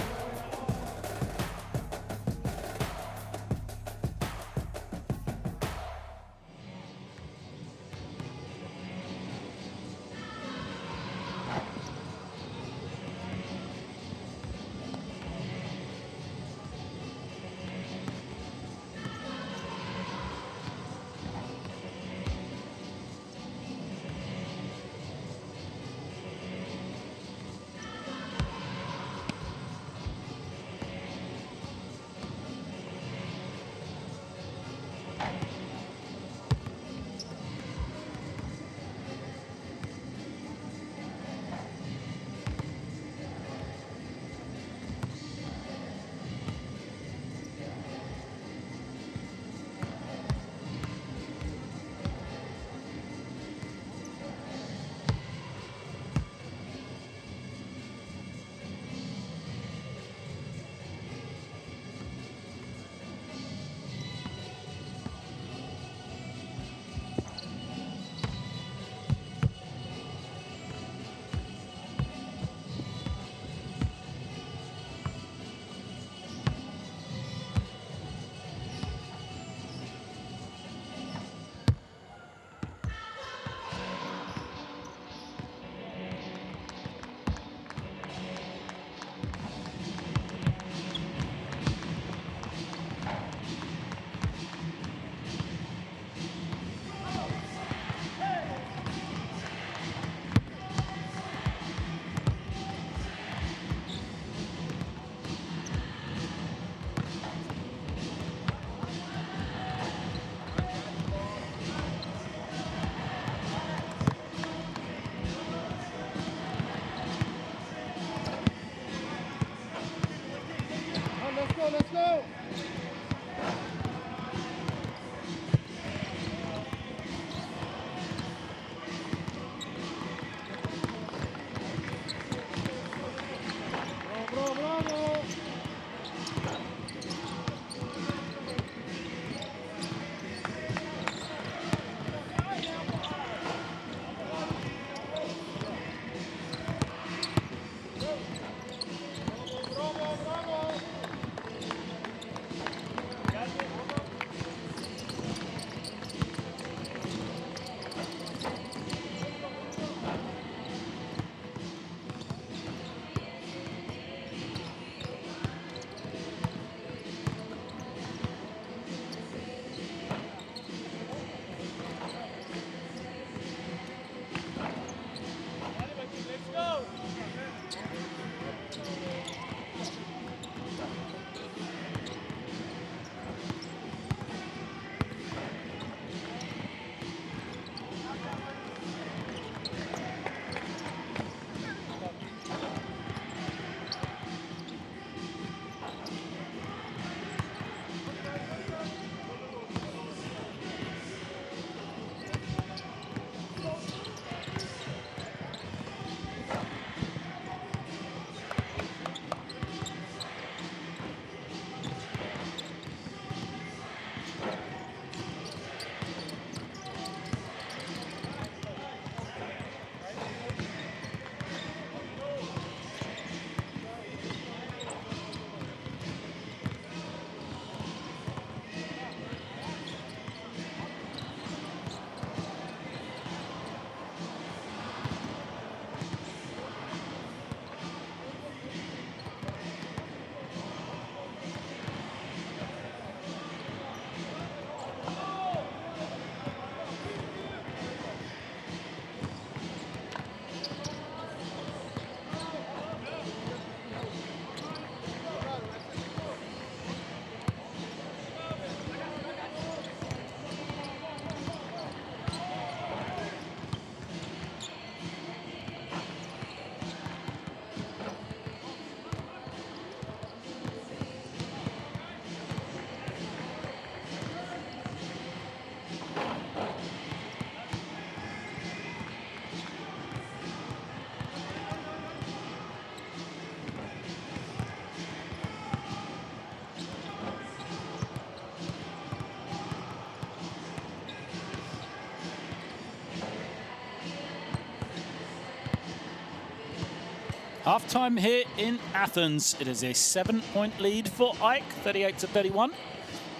Half-time here in Athens. It is a 7-point lead for AEK, 38-31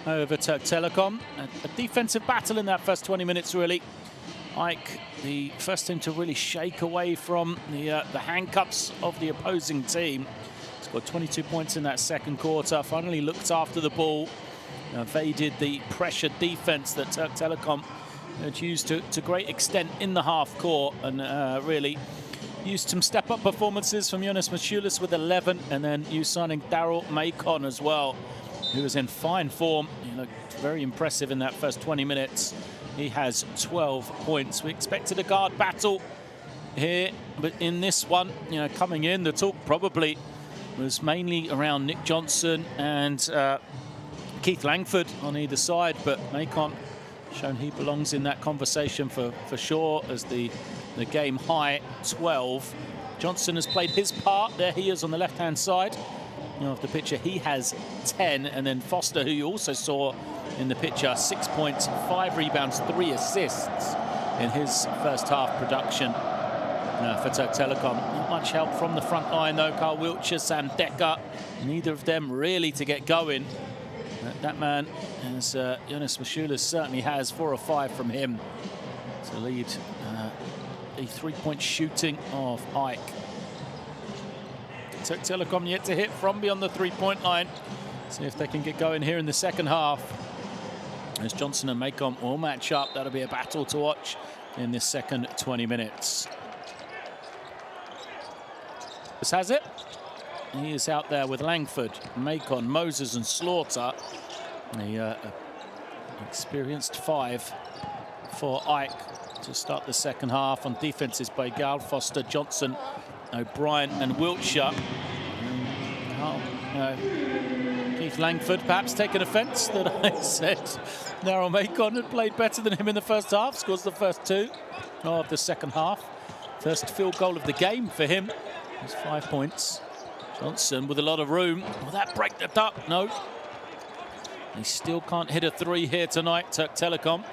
over Türk Telekom. A defensive battle in that first 20 minutes, really. AEK, the first team to really shake away from the handcuffs of the opposing team. Scored 22 points in that second quarter, finally looked after the ball, evaded the pressure defense that Türk Telekom had used to great extent in the half court, and really used some step-up performances from Jonas Maciulis with 11, and then you signing Daryl Macon as well, who was in fine form. He looked very impressive in that first 20 minutes. He has 12 points. We expected a guard battle here, but in this one, coming in, the talk probably was mainly around Nick Johnson and Keith Langford on either side, but Macon shown he belongs in that conversation for sure as the game high 12. Johnson has played his part. There he is on the left-hand side of the picture. He has 10, and then Foster, who you also saw in the picture, 6 points, 5 rebounds, 3 assists in his first half production for Türk Telekom. Not much help from the front line though. Carl Wiltshire, Sam Decker, neither of them really to get going. That man, as Jonas Maciulis certainly has, 4 or 5 from him to lead the three-point shooting of AEK. Türk Telekom yet to hit from beyond the three-point line. See if they can get going here in the second half. As Johnson and Macon will match up, that'll be a battle to watch in this second 20 minutes. This has it. He is out there with Langford, Macon, Moses and Slaughter. The experienced 5 for AEK to start the second half. On defenses by Gal, Foster, Johnson, O'Brien and Wiltshire. Keith Langford perhaps taking offence that I said Daryl Macon had played better than him in the first half. Scores the first 2 of the second half. First field goal of the game for him. It's 5 points. Johnson with a lot of room. Will that break the duck? No. He still can't hit a 3 here tonight, Türk Telekom.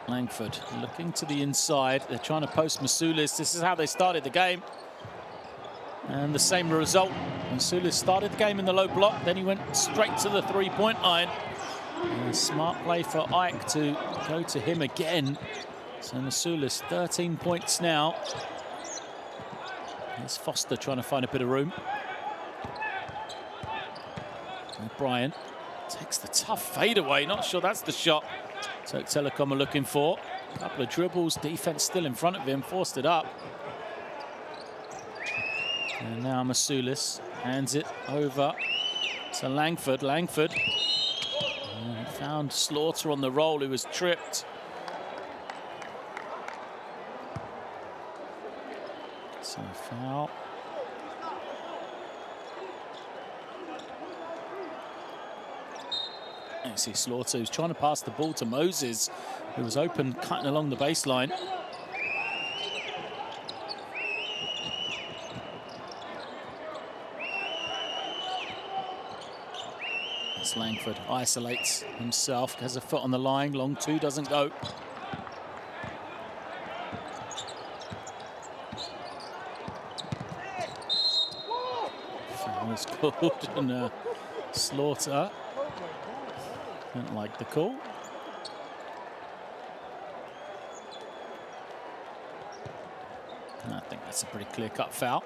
Langford looking to the inside. They're trying to post Maciulis. This is how they started the game. And the same result. Maciulis started the game in the low block, then he went straight to the three-point line. A smart play for AEK to go to him again. So Maciulis, 13 points now. Here's Foster trying to find a bit of room. O'Brien takes the tough fadeaway. Not sure that's the shot Türk Telekom are looking for. A couple of dribbles, defense still in front of him, forced it up. And now Maciulis hands it over to Langford. Langford found Slaughter on the roll, who was tripped. So foul. You see Slaughter, who's trying to pass the ball to Moses, who was open cutting along the baseline. As Langford isolates himself, has a foot on the line, long 2 doesn't go. Foul is called, and Slaughter didn't like the call. And I think that's a pretty clear-cut foul.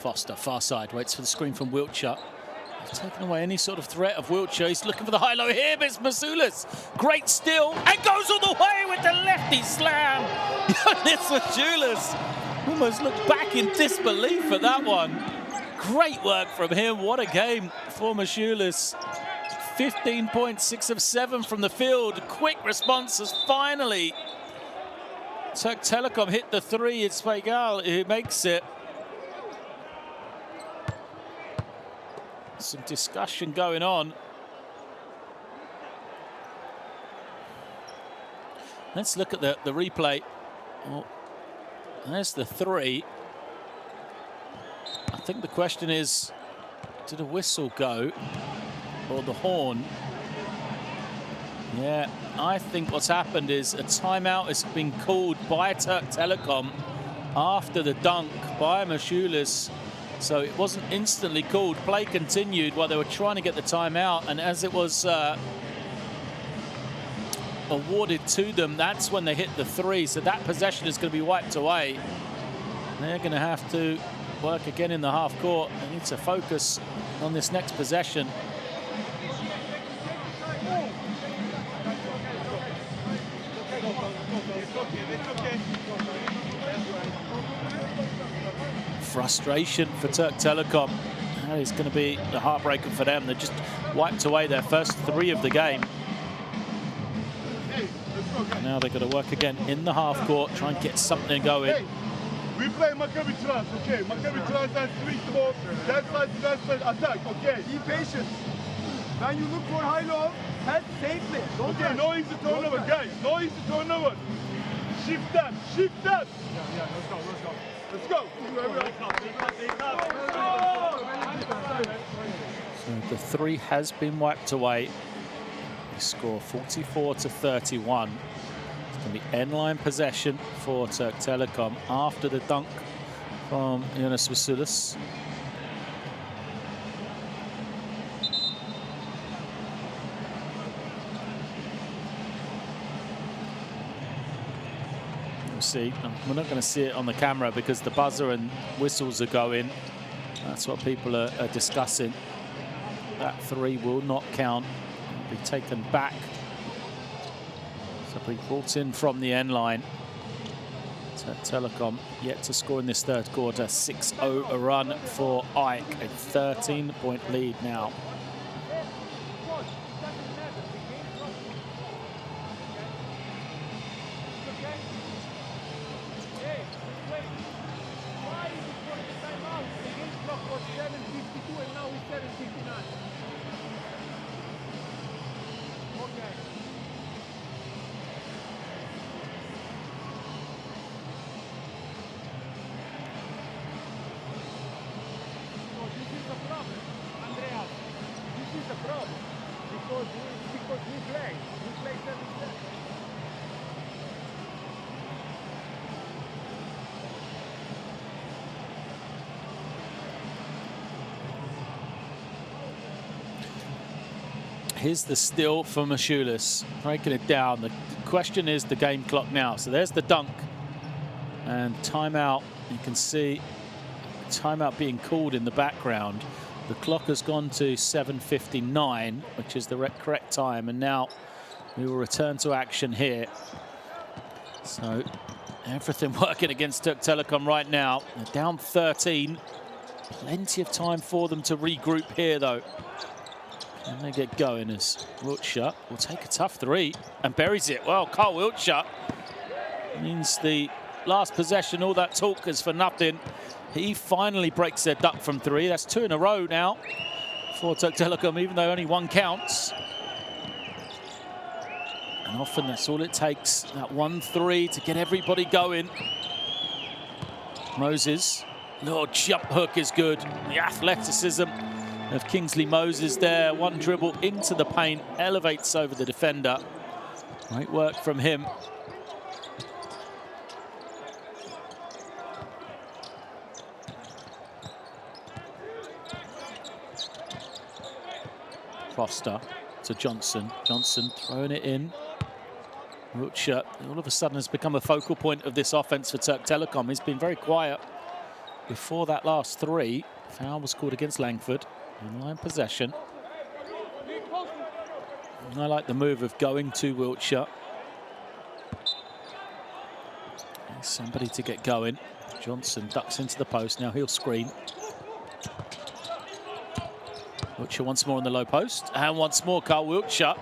Foster, far side, waits for the screen from Wiltshire. They've taken away any sort of threat of Wiltshire. He's looking for the high-low here, but it's Maciulis. Great steal, and goes all the way with the lefty slam. Jonas Maciulis almost looked back in disbelief at that one. Great work from him. What a game for Maciulis. 15 points, 6 of 7 from the field. Quick response as finally Türk Telekom hit the 3. It's Feigal who makes it. Some discussion going on. Let's look at the replay. Oh, there's the 3. I think the question is, did a whistle go or the horn? Yeah, I think what's happened is a timeout has been called by Türk Telekom after the dunk by Mashulis. So it wasn't instantly called. Play continued while they were trying to get the timeout. And as it was awarded to them, that's when they hit the three. So that possession is going to be wiped away. They're going to have to work again in the half court. They need to focus on this next possession. Frustration for Türk Telekom. That is going to be the heartbreaker for them. They just wiped away their first three of the game. Now they've got to work again in the half court, try and get something going.
Hey, we play Maccabi Trans, okay? Maccabi Trans and switch the ball. That side, attack, okay?
Be patient. When you look for high-low, head safely. Don't
Okay, no easy turnover, guys. No easy turnover. Shift that, shift that.
Yeah, let's go, let's go.
Let's go.
So the three has been wiped away. They score 44-31. It's going to be end-line possession for Türk Telekom after the dunk from Jonas Vasulis. See, we're not going to see it on the camera because the buzzer and whistles are going. That's what people are discussing. That three will not count. It'll be taken back. So be brought in from the end line. Türk Telekom yet to score in this third quarter. 6-0 a run for AEK. A 13-point lead now. Here's the steal for Mashulis, breaking it down. The question is the game clock now. So there's the dunk and timeout. You can see timeout being called in the background. The clock has gone to 7:59, which is the correct time. And now we will return to action here. So everything working against Türk Telekom right now. They're down 13. Plenty of time for them to regroup here, though. And they get going as Wiltshire will take a tough three and buries it. Well, Carl Wiltshire means the last possession, all that talk is for nothing. He finally breaks their duck from three. That's two in a row now for Türk Telekom, even though only one counts. And often that's all it takes, that 1-3 to get everybody going. Moses, little jump hook is good. The athleticism of Kingsley Moses there. One dribble into the paint, elevates over the defender. Great work from him. Foster to Johnson. Johnson throwing it in. Wiltshire all of a sudden has become a focal point of this offense for Türk Telekom. He's been very quiet before that last three. Foul was called against Langford. In-line possession. And I like the move of going to Wiltshire. There's somebody to get going. Johnson ducks into the post. Now he'll screen. Wiltshire once more on the low post. And once more, Carl Wiltshire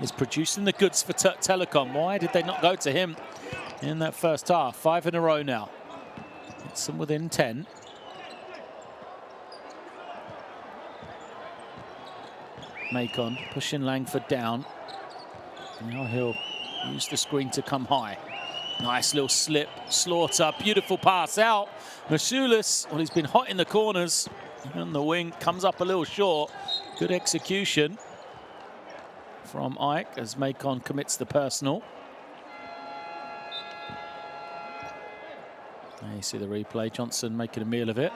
is producing the goods for Türk Telekom. Why did they not go to him in that first half? 5 in a row now. It's them within 10. Macon pushing Langford down. Now he'll use the screen to come high. Nice little slip. Slaughter, beautiful pass out. Masulis, well, he's been hot in the corners. On the wing, comes up a little short. Good execution from AEK as Macon commits the personal. There you see the replay. Johnson making a meal of it.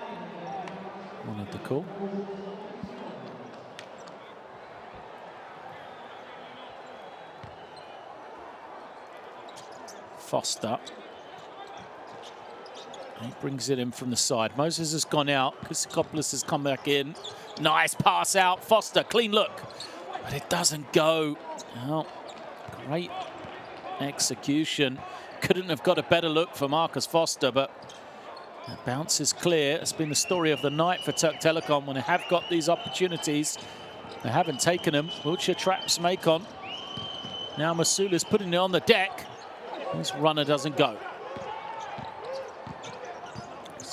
Wanted the call. Foster. He brings it in from the side. Moses has gone out. Christopoulos has come back in. Nice pass out. Foster, clean look. But it doesn't go. Oh, great execution. Couldn't have got a better look for Marcus Foster, but the bounce is clear. It's been the story of the night for Türk Telekom when they have got these opportunities. They haven't taken them. Wiltshire traps Macon. Now Masulis putting it on the deck. This runner doesn't go.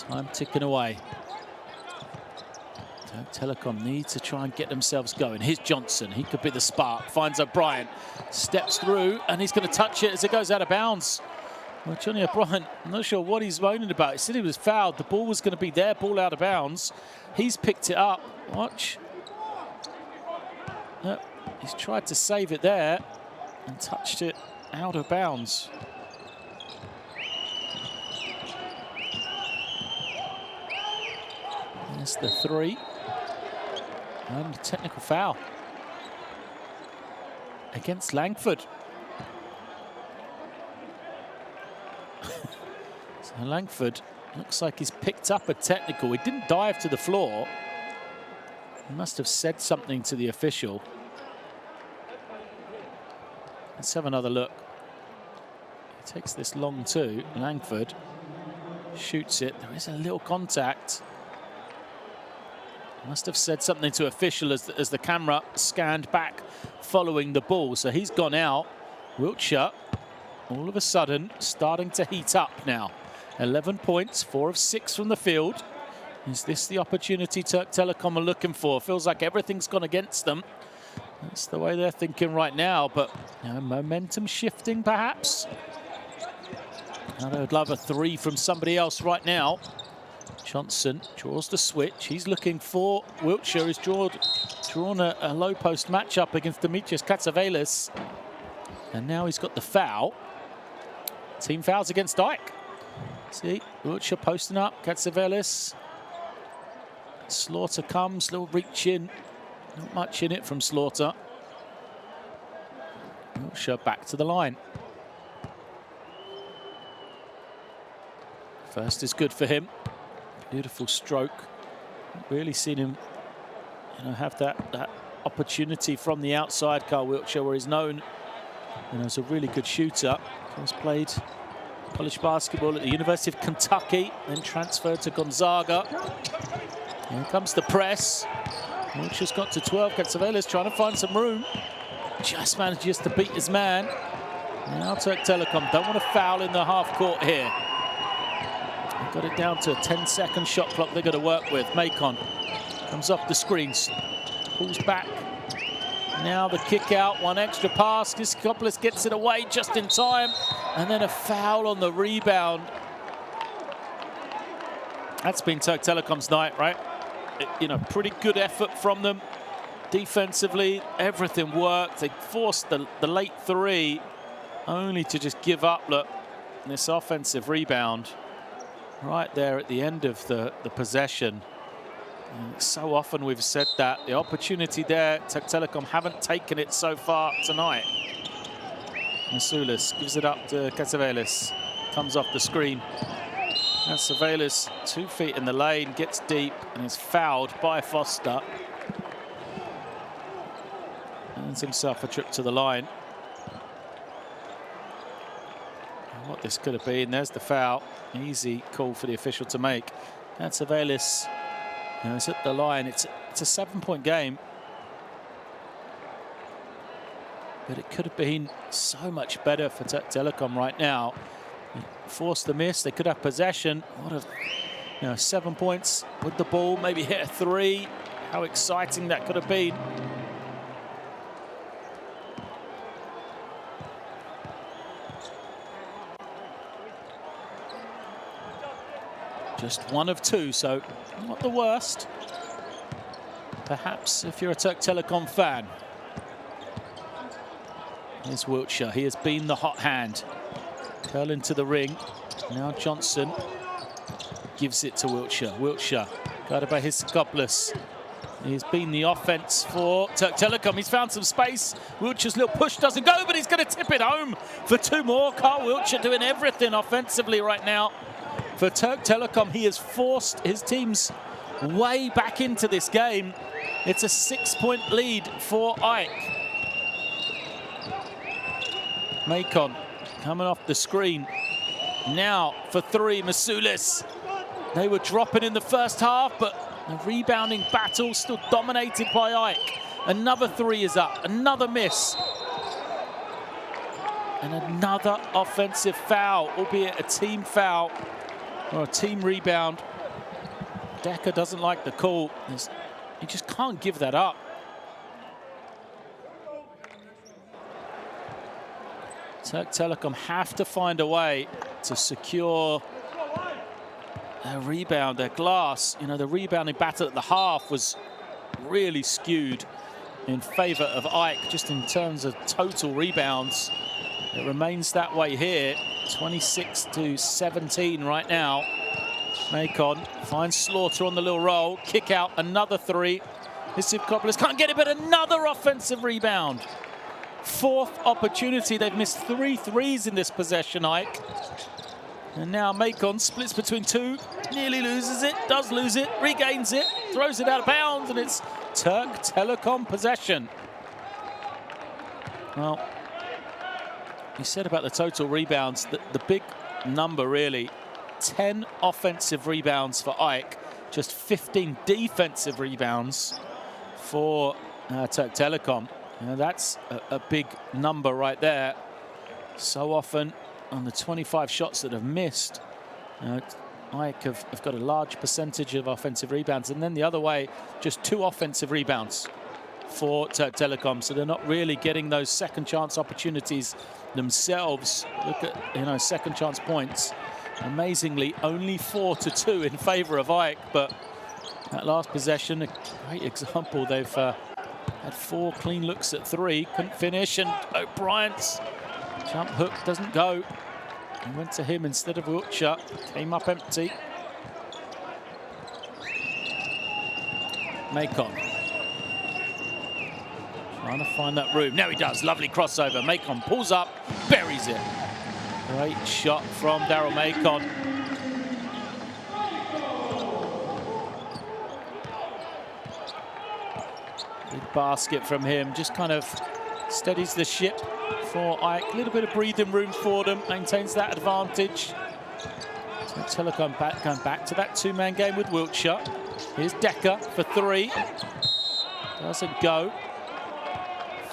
Time ticking away. Türk Telekom need to try and get themselves going. Here's Johnson. He could be the spark. Finds O'Brien. Steps through, and he's going to touch it as it goes out of bounds. Well, Johnny O'Brien, I'm not sure what he's moaning about. He said he was fouled. The ball was going to be there. Ball out of bounds. He's picked it up. Watch. No, he's tried to save it there and touched it out of bounds. There's the three. And a technical foul against Langford. So Langford looks like he's picked up a technical. He didn't dive to the floor. He must have said something to the official. Let's have another look. He takes this long two. Langford shoots it. There is a little contact. Must have said something to official as the camera scanned back following the ball. So he's gone out. Wiltshire, all of a sudden, starting to heat up now. 11 points, 4 of 6 from the field. Is this the opportunity Türk Telekom are looking for? Feels like everything's gone against them. That's the way they're thinking right now, but you know, momentum shifting perhaps. Now they would love a three from somebody else right now. Johnson draws the switch. He's looking for Wiltshire. He's drawn a low post matchup against Demetrius Katsavelis. And now he's got the foul. Team fouls against AEK. See, Wiltshire posting up. Katsavelis. Slaughter comes, little reach in. Not much in it from Slaughter. Wiltshire back to the line. First is good for him. Beautiful stroke. Really seen him, you know, have that opportunity from the outside, Carl Wiltshire, where he's known, you know, as a really good shooter. He's played college basketball at the University of Kentucky, then transferred to Gonzaga. Here comes the press. Wiltshire's got to 12. Katsavelis trying to find some room. Just manages to beat his man. Now Türk Telekom don't want to foul in the half court here. Got it down to a 10-second shot clock they've got to work with. Macon comes off the screens, pulls back. Now the kick out, one extra pass. Christopoulos gets it away just in time. And then a foul on the rebound. That's been Türk Telekom's night, right? You know, pretty good effort from them. Defensively, everything worked. They forced the late three, only to just give up, look, this offensive rebound. Right there at the end of the possession. And so often we've said that. The opportunity there, Türk Telekom haven't taken it so far tonight. Masulis gives it up to Katsavelis. Comes off the screen. Katsavelis, 2 feet in the lane, gets deep and is fouled by Foster. Earns himself a trip to the line. And what this could have been, there's the foul. Easy call for the official to make. Katsavelis, you know, it's at the line. It's a 7-point game. But it could have been so much better for Türk Telekom right now. Forced the miss. They could have possession. What a, you know, 7 points with the ball. Maybe hit a three. How exciting that could have been. Just one of two, so not the worst. Perhaps if you're a Türk Telekom fan. Here's Wiltshire. He has been the hot hand. Curl into the ring. Now Johnson gives it to Wiltshire. Wiltshire guarded by Hisakopoulos. He's been the offense for Türk Telekom. He's found some space. Wiltshire's little push doesn't go, but he's going to tip it home for two more. Carl Wiltshire doing everything offensively right now. For Türk Telekom, he has forced his teams way back into this game. It's a 6-point lead for AEK. Macon coming off the screen. Now for three, Masulis. They were dropping in the first half, but the rebounding battle still dominated by AEK. Another three is up, another miss. And another offensive foul, albeit a team foul or a team rebound. Decker doesn't like the call. He just can't give that up. Türk Telekom have to find a way to secure their rebound, their glass. You know, the rebounding battle at the half was really skewed in favor of AEK, just in terms of total rebounds. It remains that way here, 26-17 right now. Macon finds Slaughter on the little roll, kick out, another three. Hisakopoulos can't get it, but another offensive rebound. Fourth opportunity. They've missed 3 threes in this possession, AEK. And now Macon splits between two, nearly loses it, does lose it, regains it, throws it out of bounds, and it's Türk Telekom possession. Well, you said about the total rebounds, the big number really, 10 offensive rebounds for AEK, just 15 defensive rebounds for Türk Telekom. You know, that's a big number right there. So often on the 25 shots that have missed, AEK have got a large percentage of offensive rebounds, and then the other way, just 2 offensive rebounds for Türk Telekom. So they're not really getting those second chance opportunities themselves. Look at, you know, second chance points. Amazingly, only 4-2 in favor of AEK, but that last possession, a great example. They've had 4 clean looks at 3, couldn't finish, and O'Brien's jump hook doesn't go. He went to him instead of Wiltshire, came up empty. Macon trying to find that room. Now he does, lovely crossover. Macon pulls up, buries it. Great shot from Daryl Macon. Big basket from him, just kind of steadies the ship for AEK. A little bit of breathing room for them, maintains that advantage. Türk Telekom going back to that 2-man game with Wiltshire. Here's Decker for 3. Doesn't go.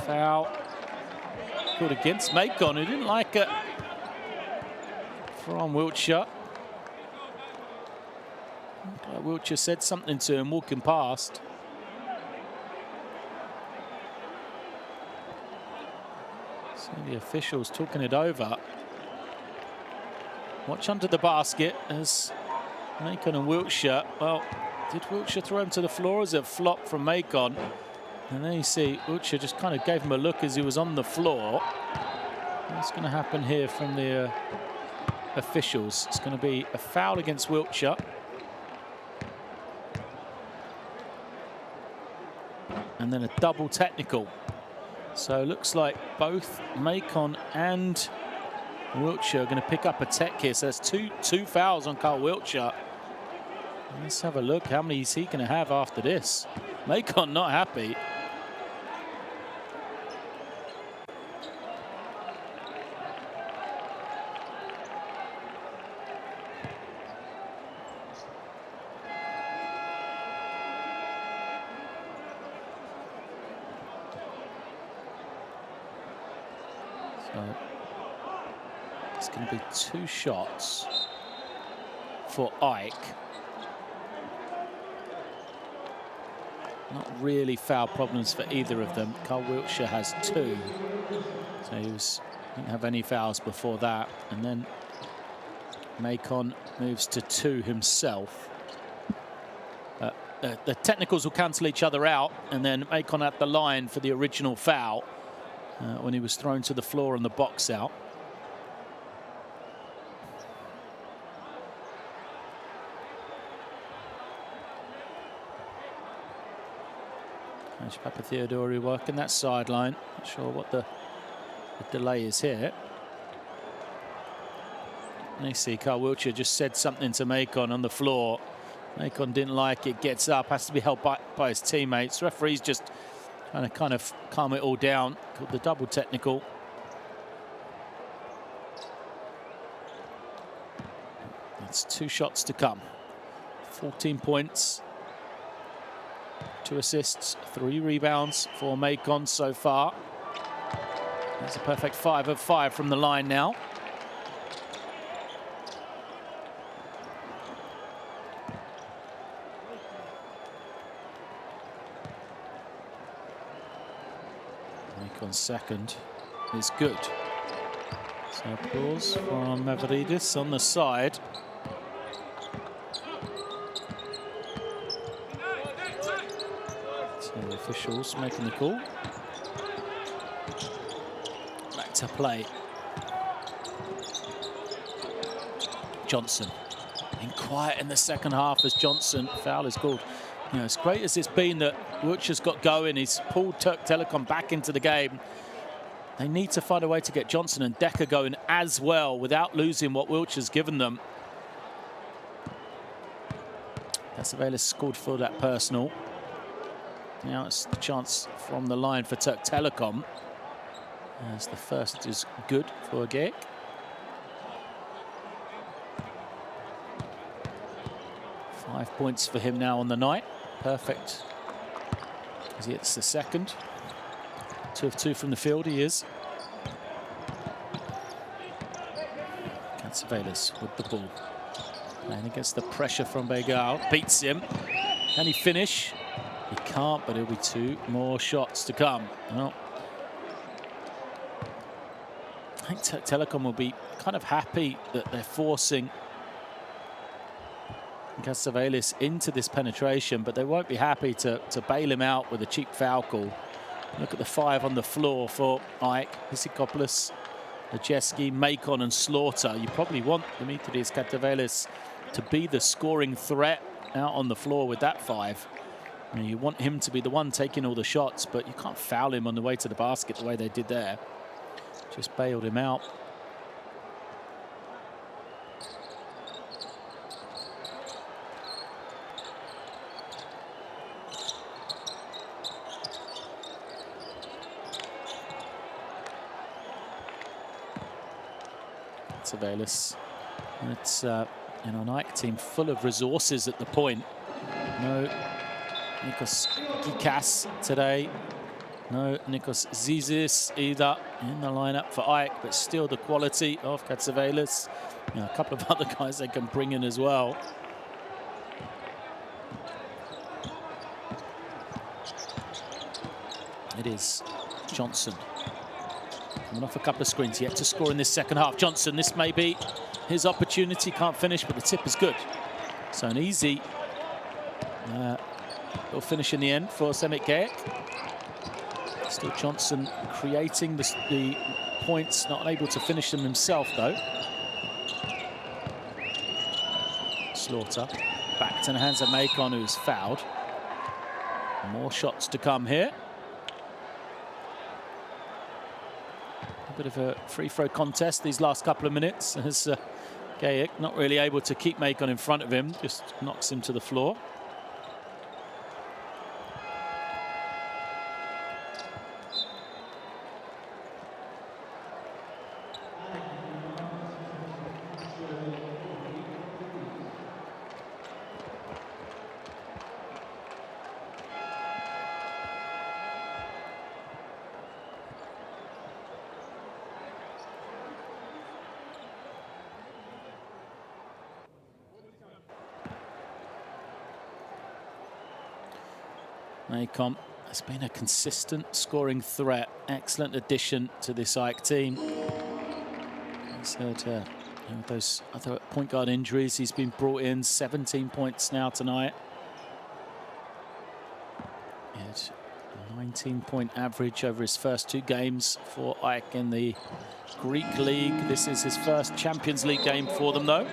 Foul called against Macon, who didn't like it from Wiltshire. Wiltshire said something to him walking past. So the officials talking it over. Watch under the basket as Macon and Wiltshire. Well, did Wiltshire throw him to the floor as a flop from Macon? And then you see Wiltshire just kind of gave him a look as he was on the floor. What's going to happen here from the officials? It's going to be a foul against Wiltshire. And then a double technical. So it looks like both Macon and Wiltshire are going to pick up a tech here. So there's two fouls on Carl Wiltshire. Let's have a look. How many is he going to have after this? Macon not happy. So it's going to be 2 shots for AEK. Not really foul problems for either of them. Carl Wiltshire has 2. So he didn't have any fouls before that. And then Macon moves to 2 himself. The technicals will cancel each other out, and then Macon at the line for the original foul when he was thrown to the floor and the box out. There's Papa Theodori working that sideline. Not sure what the delay is here. And you see Carl Wiltshire just said something to Macon on the floor. Macon didn't like it, gets up, has to be held by his teammates. The referee's just trying to kind of calm it all down. Called the double technical. It's 2 shots to come. 14 points. 2 assists, 3 rebounds for Macon so far. That's a perfect 5 of 5 from the line now. Macon's second is good. So applause from Mavridis on the side. The officials making the call. Back to play. Johnson being quiet in the second half as Johnson foul is called. You know, as great as it's been that Wiltshire's got going, he's pulled Türk Telekom back into the game. They need to find a way to get Johnson and Decker going as well without losing what Wiltshire's given them. Cassavelis scored for that personal. Now it's the chance from the line for Türk Telekom, as the first is good for Gameday. Five points for him now on the night. Perfect as he hits the second. 2 of 2 from the field he is. Cassavelis with the ball. Playing against the pressure from Begal. Beats him. Can he finish? He can't, but it'll be 2 more shots to come. Well, I think Türk Telekom will be kind of happy that they're forcing Cassavelis into this penetration, but they won't be happy to bail him out with a cheap foul call. Look at the 5 on the floor for AEK, Pisikopoulos, Majeski, Macon and Slaughter. You probably want Dimitris Cassavelis to be the scoring threat out on the floor with that 5. You want him to be the one taking all the shots, but you can't foul him on the way to the basket the way they did there. Just bailed him out. Cassavelis. It's an AEK team full of resources at the point. No Nikos Gikas today. No Nikos Zizis either in the lineup for AEK, but still the quality of Cassavelis. You know, a couple of other guys they can bring in as well. It is Johnson. Coming off a couple of screens, yet to score in this second half. Johnson, this may be his opportunity. Can't finish, but the tip is good. So an easy little finish in the end for Semih Gayeck. Still Johnson creating the points, not able to finish them himself though. Slaughter back to the hands of Macon, who's fouled. More shots to come here. A bit of a free-throw contest these last couple of minutes as Gayeck not really able to keep Macon in front of him, just knocks him to the floor. Macon has been a consistent scoring threat. Excellent addition to this AEK team. He's had with those other point guard injuries, he's been brought in. 17 points now tonight. He had a 19-point average over his first 2 games for AEK in the Greek League. This is his first Champions League game for them, though.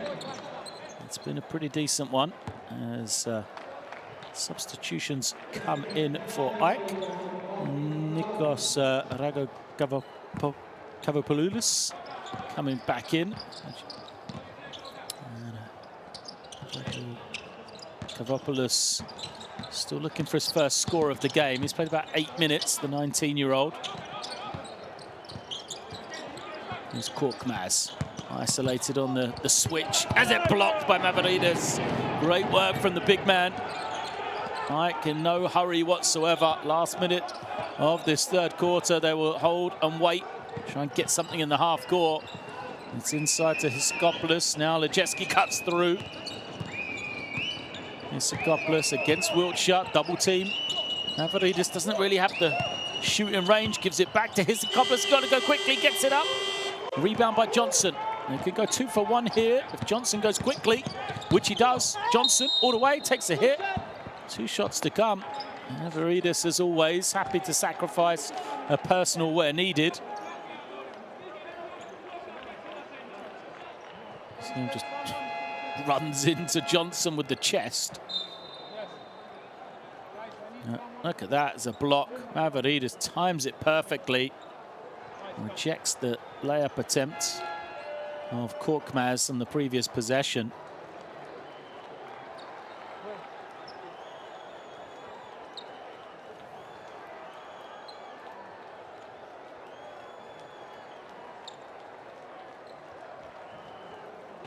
It's been a pretty decent one as substitutions come in for AEK. Nikos Kavopoulos coming back in. Kavopoulos still looking for his first score of the game. He's played about 8 minutes, the 19-year-old. Here's Korkmaz, isolated on the switch as it blocked by Mavridis. Great work from the big man. AEK in no hurry whatsoever. Last minute of this third quarter, they will hold and wait, try and get something in the half court. It's inside to Hiskopoulos. Now Lejeski cuts through. Hiskopoulos against Wiltshire, double team. Mavridis doesn't really have the shooting range, gives it back to Hiskopoulos. Got to go quickly, gets it up. Rebound by Johnson. They could go 2 for 1 here if Johnson goes quickly, which he does. Johnson all the way, takes a hit. 2 shots to come. Mavridis, as always, happy to sacrifice a personal where needed. So he just runs into Johnson with the chest. Look at that as a block. Mavridis times it perfectly. Rejects the layup attempt of Korkmaz on the previous possession.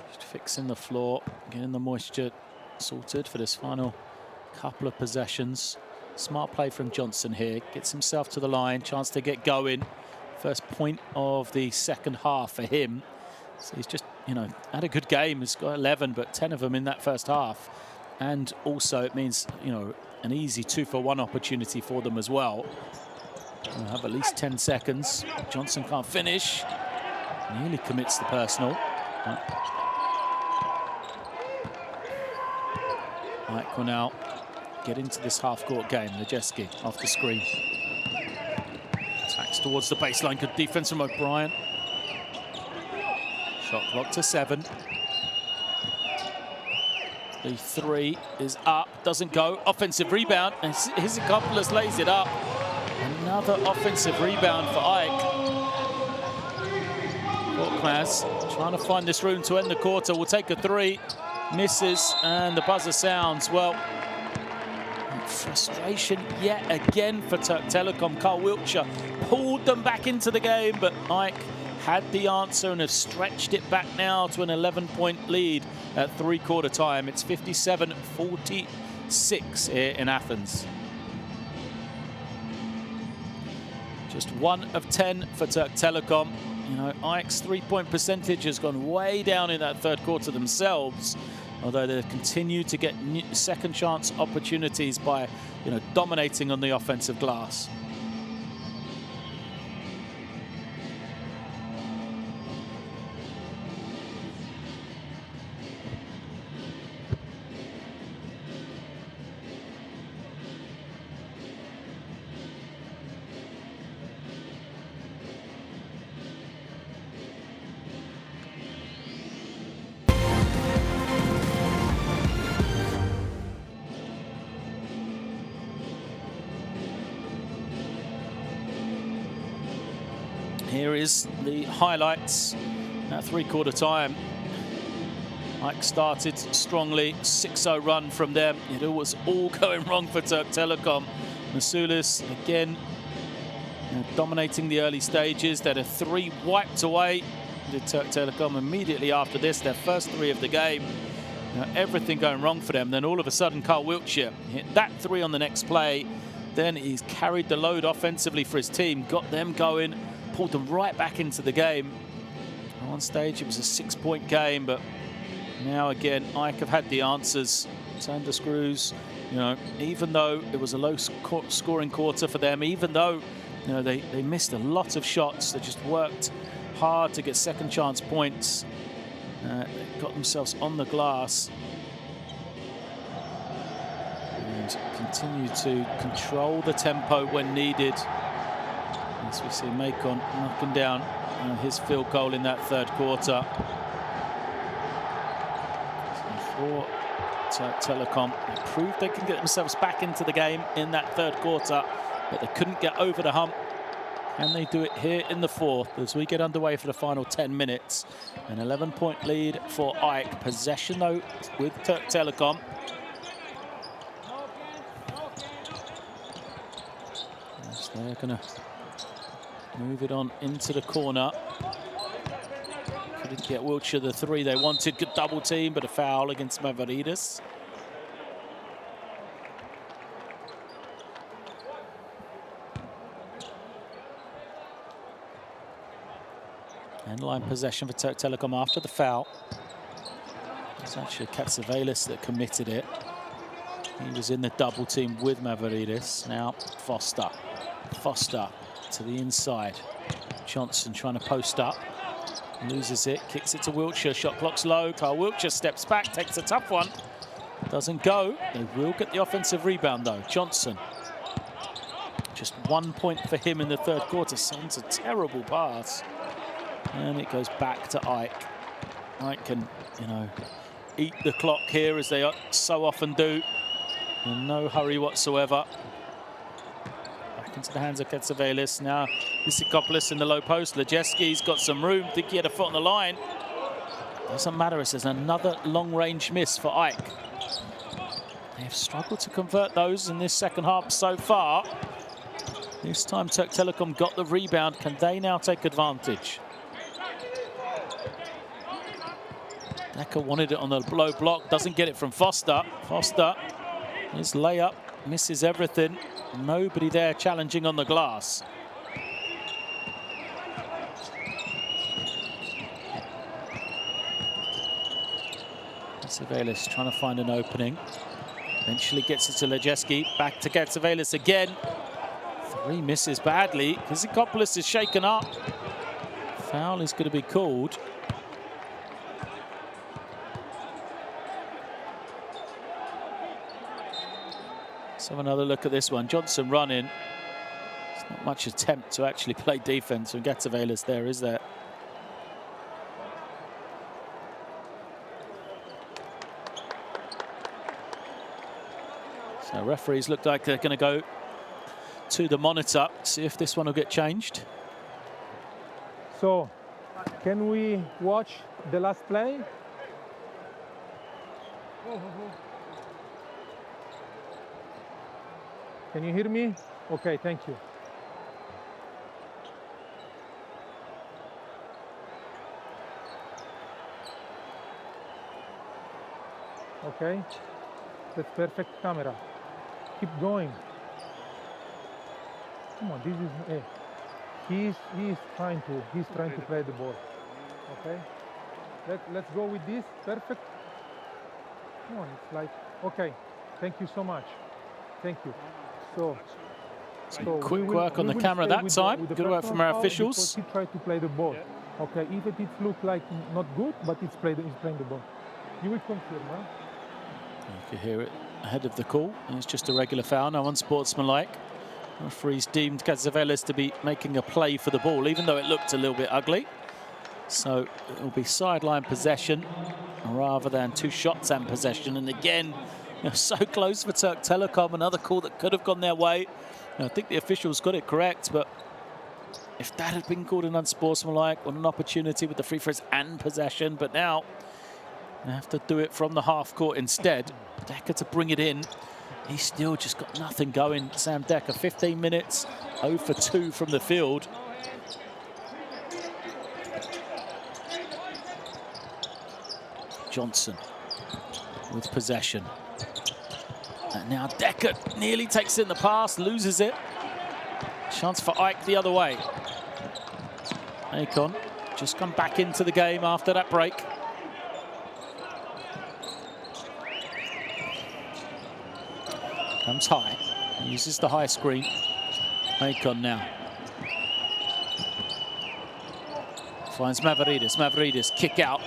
Just fixing the floor, getting the moisture sorted for this final couple of possessions. Smart play from Johnson here. Gets himself to the line, chance to get going. First point of the second half for him. So he's just, you know, had a good game. He's got 11, but 10 of them in that first half. And also it means, you know, an easy 2 for 1 opportunity for them as well. They'll have at least 10 seconds. Johnson can't finish. Nearly commits the personal. AEK will now get into this half-court game. Lejeski off the screen. Attacks towards the baseline. Good defense from O'Brien. Shot clock to 7. The 3 is up, doesn't go. Offensive rebound, and Hiskopoulos lays it up. Another offensive rebound for AEK. Korkmaz trying to find this room to end the quarter. Will take a 3, misses, and the buzzer sounds. Well, frustration yet again for Türk Telekom. Carl Wiltshire pulled them back into the game, but AEK had the answer and have stretched it back now to an 11-point lead at 3/4 time. It's 57-46 here in Athens. Just 1 of 10 for Türk Telekom. You know, AEK's 3-point percentage has gone way down in that third quarter themselves, although they continue to get second chance opportunities by, you know, dominating on the offensive glass. Here is the highlights at 3/4 time. AEK started strongly, 6-0 run from them. It was all going wrong for Türk Telekom. Masulis again, you know, dominating the early stages. They had a 3 wiped away. Did Türk Telekom immediately after this, their first 3 of the game. You know, everything going wrong for them. Then all of a sudden, Carl Wiltshire hit that 3 on the next play. Then he's carried the load offensively for his team, got them going, pulled them right back into the game. On one stage, it was a 6-point game, but now again, AEK have had the answers. Turned the screws, you know, even though it was a low-scoring quarter for them, even though, you know, they missed a lot of shots, they just worked hard to get second chance points. got themselves on the glass and continue to control the tempo when needed. As we see Macon knocking down his field goal in that third quarter. So for Türk Telekom, they proved they can get themselves back into the game in that third quarter, but they couldn't get over the hump. And they do it here in the fourth as we get underway for the final 10 minutes. An 11-point lead for AEK. Possession, though, with Türk Telekom. As they're going to move it on into the corner. Couldn't get Wiltshire the three they wanted. Good double team, but a foul against Mavridis. End-line possession for Türk Telekom after the foul. It's actually Katsouvelis that committed it. He was in the double team with Mavridis. Now Foster. Foster to the inside. Johnson trying to post up. Loses it, kicks it to Wiltshire. Shot clock's low. Kyle Wiltshire steps back, takes a tough one. Doesn't go. They will get the offensive rebound though. Johnson. Just 1 point for him in the third quarter. Sends a terrible pass. And it goes back to AEK. AEK can, you know, eat the clock here as they so often do. In no hurry whatsoever. Back into the hands of Katsouvelis. Now Visikopoulos in the low post. Lejeski's got some room. Think he had a foot on the line. Doesn't matter. It's another long-range miss for AEK. They have struggled to convert those in this second half so far. This time Türk Telekom got the rebound. Can they now take advantage? Decker wanted it on the low block, doesn't get it from Foster. Foster, his layup, misses everything. Nobody there challenging on the glass. Katsouvelis trying to find an opening. Eventually gets it to Lejeski, back to Katsouvelis again. Three misses badly. Visikopoulos is shaken up. Foul is going to be called. Let's have another look at this one. Johnson running. It's not much attempt to actually play defense from Katsouvelis there, is there? So referees look like they're going to go to the monitor, see if this one will get changed.
So, can we watch the last play? Can you hear me? Okay, thank you. Okay, that's perfect camera. Keep going. Come on, this is he's trying to play the ball. Okay, let's go with this. Perfect. Come on, it's like okay. Thank you so much. Thank you. So
quick work on the camera that time. Good work from our officials.
He tried to play the ball. Okay, even it looks like not good, but he's playing the ball. You will confirm, huh?
You can hear it ahead of the call, and it's just a regular foul, no unsportsmanlike. Referees deemed Katsouvelis to be making a play for the ball, even though it looked a little bit ugly. So it will be sideline possession rather than two shots and possession. And again, so close for Türk Telekom, another call that could have gone their way. I think the officials got it correct, but if that had been called an unsportsmanlike, what an opportunity with the free throws and possession. But now they have to do it from the half court instead. Decker to bring it in. He's still just got nothing going. Sam Decker, 15 minutes, 0 for 2 from the field. Johnson with possession. And now Decker nearly takes in the pass, loses it. Chance for AEK the other way. Akon just come back into the game after that break. Comes high, uses the high screen. Akon now. Finds Mavridis, Mavridis kick out.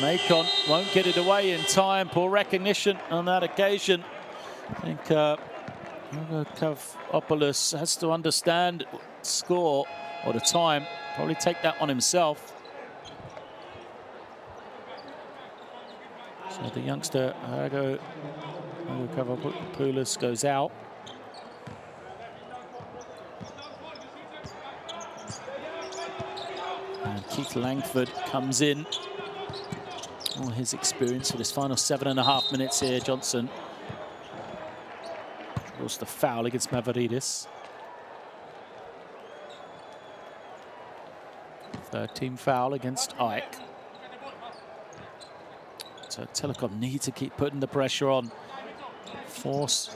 Macon won't get it away in time. Poor recognition on that occasion. I think Kavopoulos has to understand score or the time. Probably take that on himself. So the youngster Kavopoulos goes out. And Keith Langford comes in. All his experience for this final 7.5 minutes here, Johnson. Draws the foul against Mavridis. Third team foul against AEK. So Telecom need to keep putting the pressure on. Force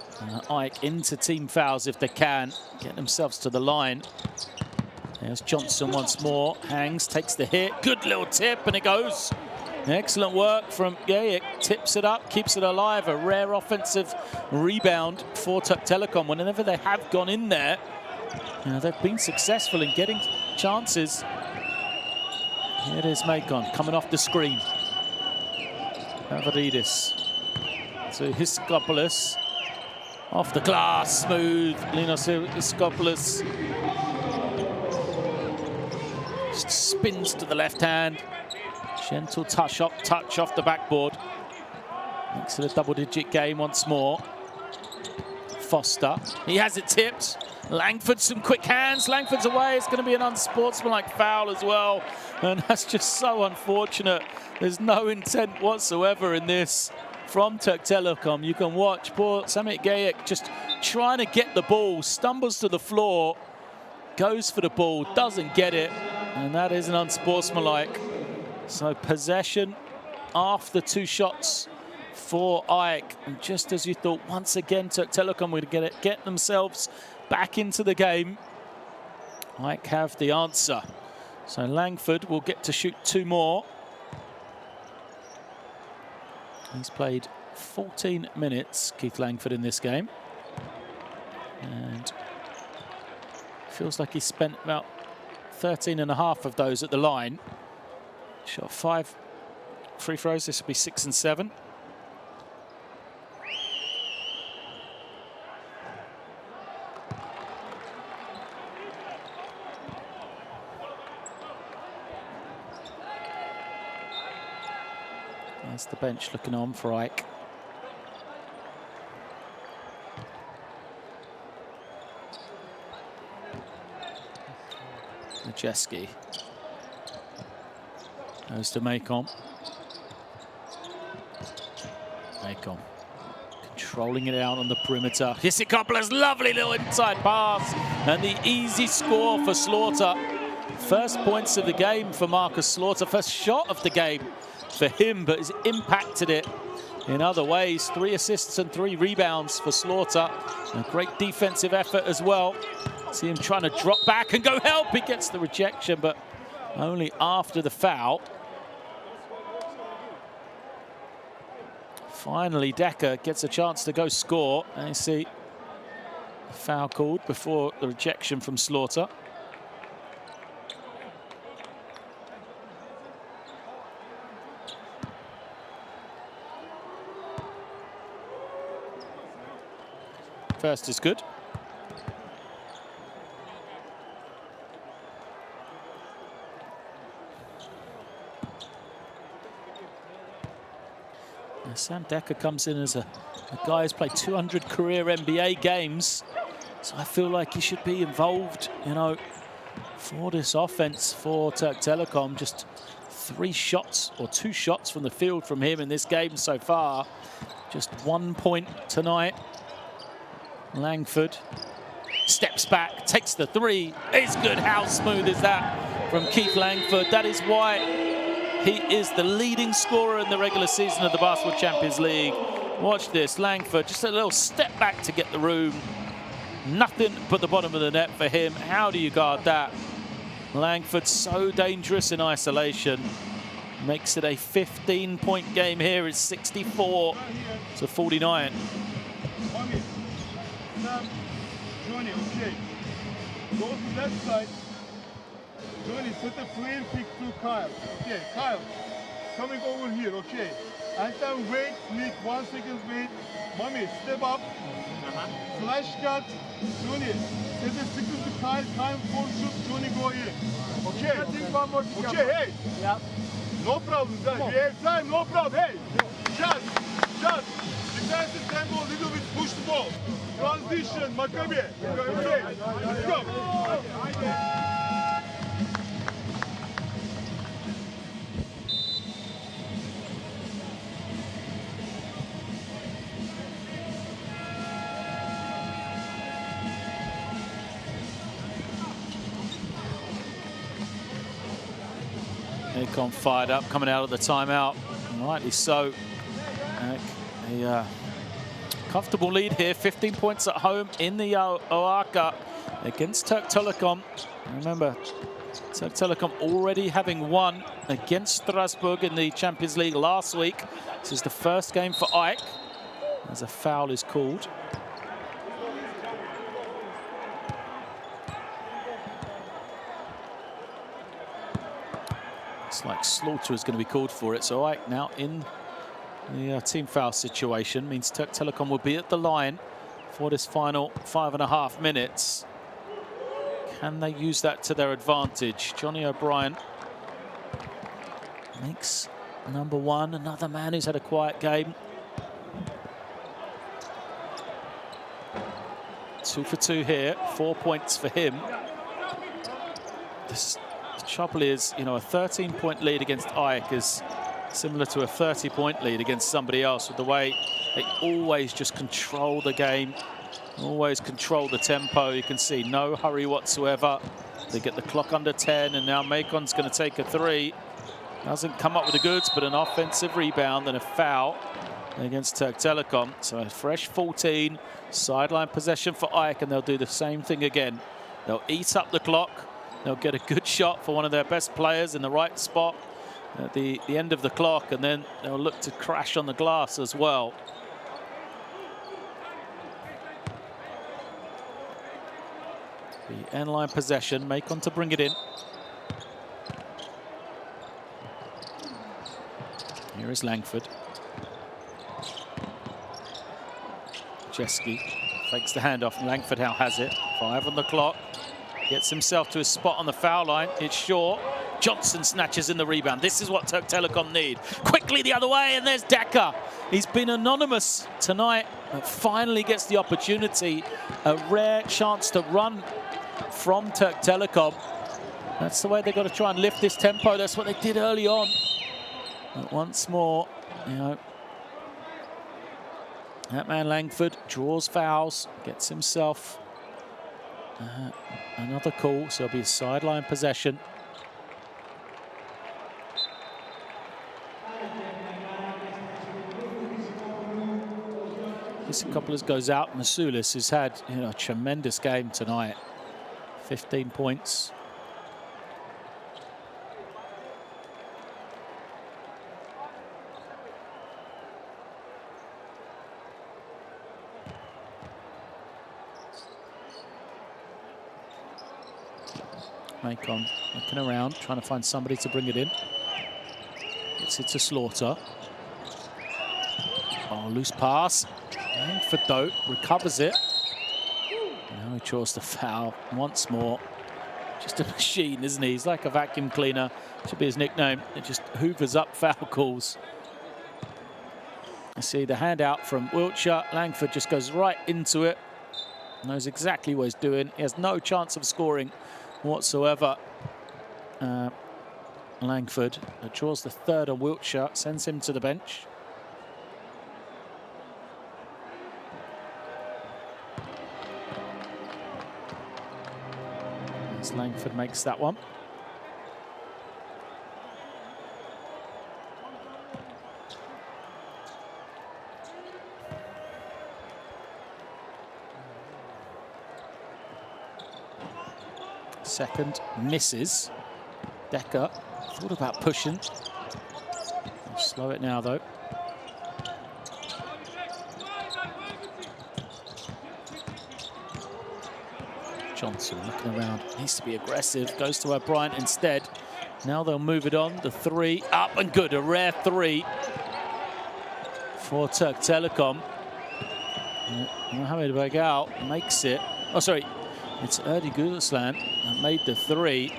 AEK into team fouls if they can. Get themselves to the line. There's Johnson once more. Hangs, takes the hit. Good little tip, and it goes. Excellent work from Gayeck. Tips it up, keeps it alive. A rare offensive rebound for Türk Telekom. Whenever they have gone in there, they've been successful in getting chances. Here it is, Macon coming off the screen. Mavridis to Hiskopoulos. Off the glass, smooth. Linos Hiskopoulos. Just spins to the left hand. Gentle touch off the backboard. Makes it a double-digit game once more. Foster, he has it tipped. Langford, some quick hands. Langford's away. It's going to be an unsportsmanlike foul as well. And that's just so unfortunate. There's no intent whatsoever in this from Türk Telekom. You can watch poor Samit Gayeck just trying to get the ball. Stumbles to the floor. Goes for the ball. Doesn't get it. And that is an unsportsmanlike. So possession after 2 shots for AEK. And just as you thought, once again, Türk Telekom would get themselves back into the game. AEK have the answer. So Langford will get to shoot 2 more. He's played 14 minutes, Keith Langford, in this game. And feels like he spent about 13.5 of those at the line. Shot 5 free throws. This will be 6 and 7. There's the bench looking on for AEK. Majeski goes to Macon. Macon controlling it out on the perimeter. Hisikopoulos, lovely little inside pass, and the easy score for Slaughter. First points of the game for Marcus Slaughter. First shot of the game for him, but has impacted it in other ways. 3 assists and 3 rebounds for Slaughter. A great defensive effort as well. See him trying to drop back and go help. He gets the rejection, but only after the foul. Finally, Decker gets a chance to go score. And you see the foul called before the rejection from Slaughter. First is good. Sam Decker comes in as a guy who's played 200 career NBA games. So I feel like he should be involved, you know, for this offense for Türk Telekom. Just 3 shots or 2 shots from the field from him in this game so far. Just 1 point tonight. Langford steps back, takes the 3. It's good. How smooth is that from Keith Langford? That is why he is the leading scorer in the regular season of the Basketball Champions League. Watch this, Langford, just a little step back to get the room. Nothing but the bottom of the net for him. How do you guard that? Langford so dangerous in isolation. Makes it a 15-point game here. It's 64 to 49.
Johnny, okay. Go to left side. Johnny, set a flare pick to Kyle. Okay, Kyle. coming over here, okay? And then wait, need 1 second wait. Mommy, step up. Flash cut, Johnny. There's a second time for shoot, Johnny go in. Okay?
I think one more thing.
Okay, hey.
Yeah.
No problem, guys. We have time, no problem. Hey, just. Defensive tempo, a little bit push the ball. Transition, Maccabi. Okay, let's go.
AEK fired up, coming out of the timeout, and rightly so. A comfortable lead here, 15 points at home in the AEK against Türk Telekom. Remember, Türk Telekom already having won against Strasbourg in the Champions League last week. This is the first game for AEK, as a foul is called. Looks like slaughter is going to be called for it, so AEK now in the team foul situation. Means Türk Telekom will be at the line for this final 5.5 minutes. Can they use that to their advantage? Johnny O'Brien makes number one, another man who's had a quiet game. 2 for 2 here, 4 points for him. The trouble is, you know, a 13-point lead against AEK is similar to a 30-point lead against somebody else, with the way they always just control the game, always control the tempo. You can see no hurry whatsoever. They get the clock under 10, and now Macon's going to take a three. Doesn't come up with the goods, but an offensive rebound and a foul against Türk Telekom. So a fresh 14, sideline possession for AEK, and they'll do the same thing again. They'll eat up the clock. They'll get a good shot for one of their best players in the right spot at the end of the clock, and then they'll look to crash on the glass as well. The end line possession, Macon to bring it in. Here is Langford. Jeski fakes the handoff. Langford now has it. 5 on the clock. Gets himself to his spot on the foul line. It's short. Johnson snatches in the rebound. This is what Türk Telekom need. Quickly the other way, and there's Decker. He's been anonymous tonight, and finally gets the opportunity. A rare chance to run from Türk Telekom. That's the way they've got to try and lift this tempo. That's what they did early on. But once more, you know, that man Langford draws fouls, gets himself another call, so it'll be a sideline possession. Christopoulos goes out. Masoulis has had, you know, a tremendous game tonight. 15 points. Macon looking around, trying to find somebody to bring it in. Gets it to Slaughter. Oh, loose pass. Langford, though, recovers it. Now he draws the foul once more. Just a machine, isn't he? He's like a vacuum cleaner. Should be his nickname. It just hoovers up foul calls. I see the handout from Wiltshire. Langford just goes right into it. Knows exactly what he's doing. He has no chance of scoring whatsoever. Langford draws the third on Wiltshire, sends him to the bench. As Langford makes that one. Second misses. Decker thought about pushing. I'll slow it now, though. Johnson looking around, needs to be aggressive, goes to O'Brien instead. Now they'll move it on. The three up and good. A rare three for Türk Telekom. Mohamed Bagal makes it. Oh, sorry. It's Erdi Gudaslan that made the three.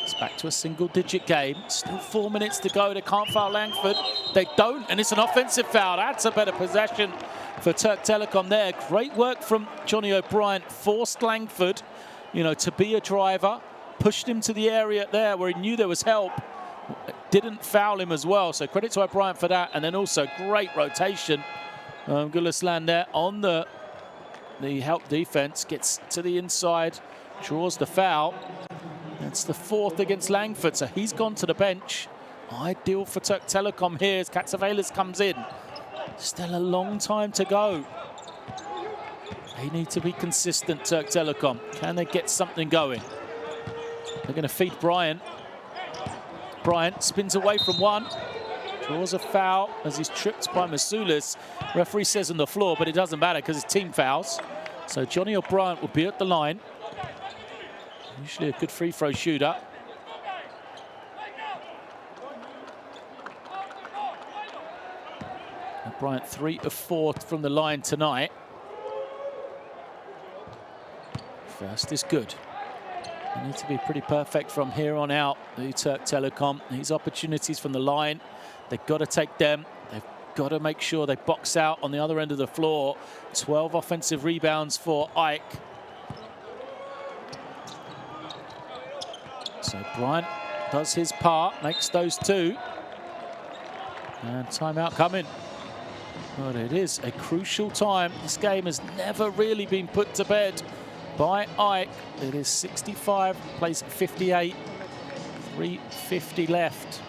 It's back to a single-digit game. Still 4 minutes to go. They can't foul Langford. They don't, and it's an offensive foul. That's a better possession for Türk Telekom there. Great work from Johnny O'Brien. Forced Langford, you know, to be a driver. Pushed him to the area there where he knew there was help. Didn't foul him as well, so credit to O'Brien for that. And then also great rotation. Gudaslan there on the help defense, gets to the inside, draws the foul. It's the fourth against Langford, so he's gone to the bench. Ideal for Türk Telekom here as Katsavelis comes in. Still a long time to go. They need to be consistent, Türk Telekom. Can they get something going? They're going to feed Bryant. Bryant spins away from one. Draws a foul as he's tripped by Masulis. Referee says on the floor, but it doesn't matter because it's team fouls. So Johnny O'Brien will be at the line. Usually a good free throw shooter. Bryant 3 of 4 from the line tonight. First is good. They need to be pretty perfect from here on out. The Türk Telekom, these opportunities from the line, they've got to take them. They've got to make sure they box out on the other end of the floor. 12 offensive rebounds for AEK. So Bryant does his part, makes those two. And timeout coming. But it is a crucial time. This game has never really been put to bed by AEK. It is 65, plays 58, 3:50 left.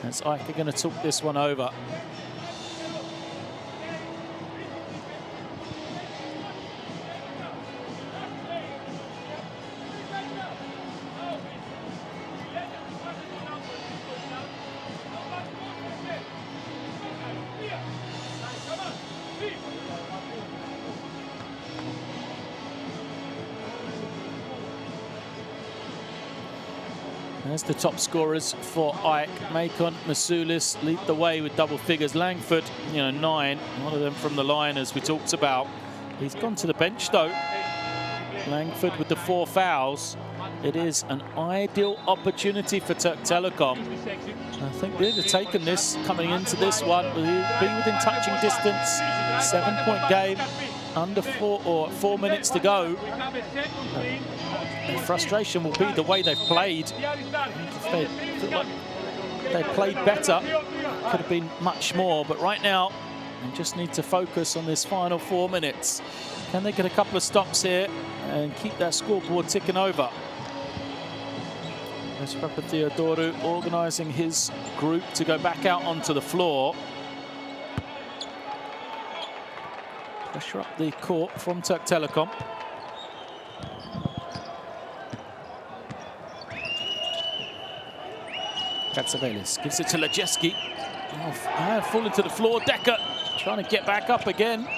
As AEK are going to talk this one over. There's the top scorers for AEK. Macon, Masulis lead the way with double figures. Langford, 9. One of them from the line, as we talked about. He's gone to the bench, though. Langford with the 4 fouls. It is an ideal opportunity for Türk Telekom. I think they'd have taken this coming into this one. Be within touching distance. 7-point game. Under 4 minutes to go. The frustration will be the way they've played. If they played better, could have been much more. But right now, they just need to focus on this final 4 minutes. Can they get a couple of stops here and keep that scoreboard ticking over? There's Papa Theodoru organising his group to go back out onto the floor. Pressure up the court from Türk Telekom. Katsavelis gives it to Lajeski. Falling to the floor. Decker trying to get back up again.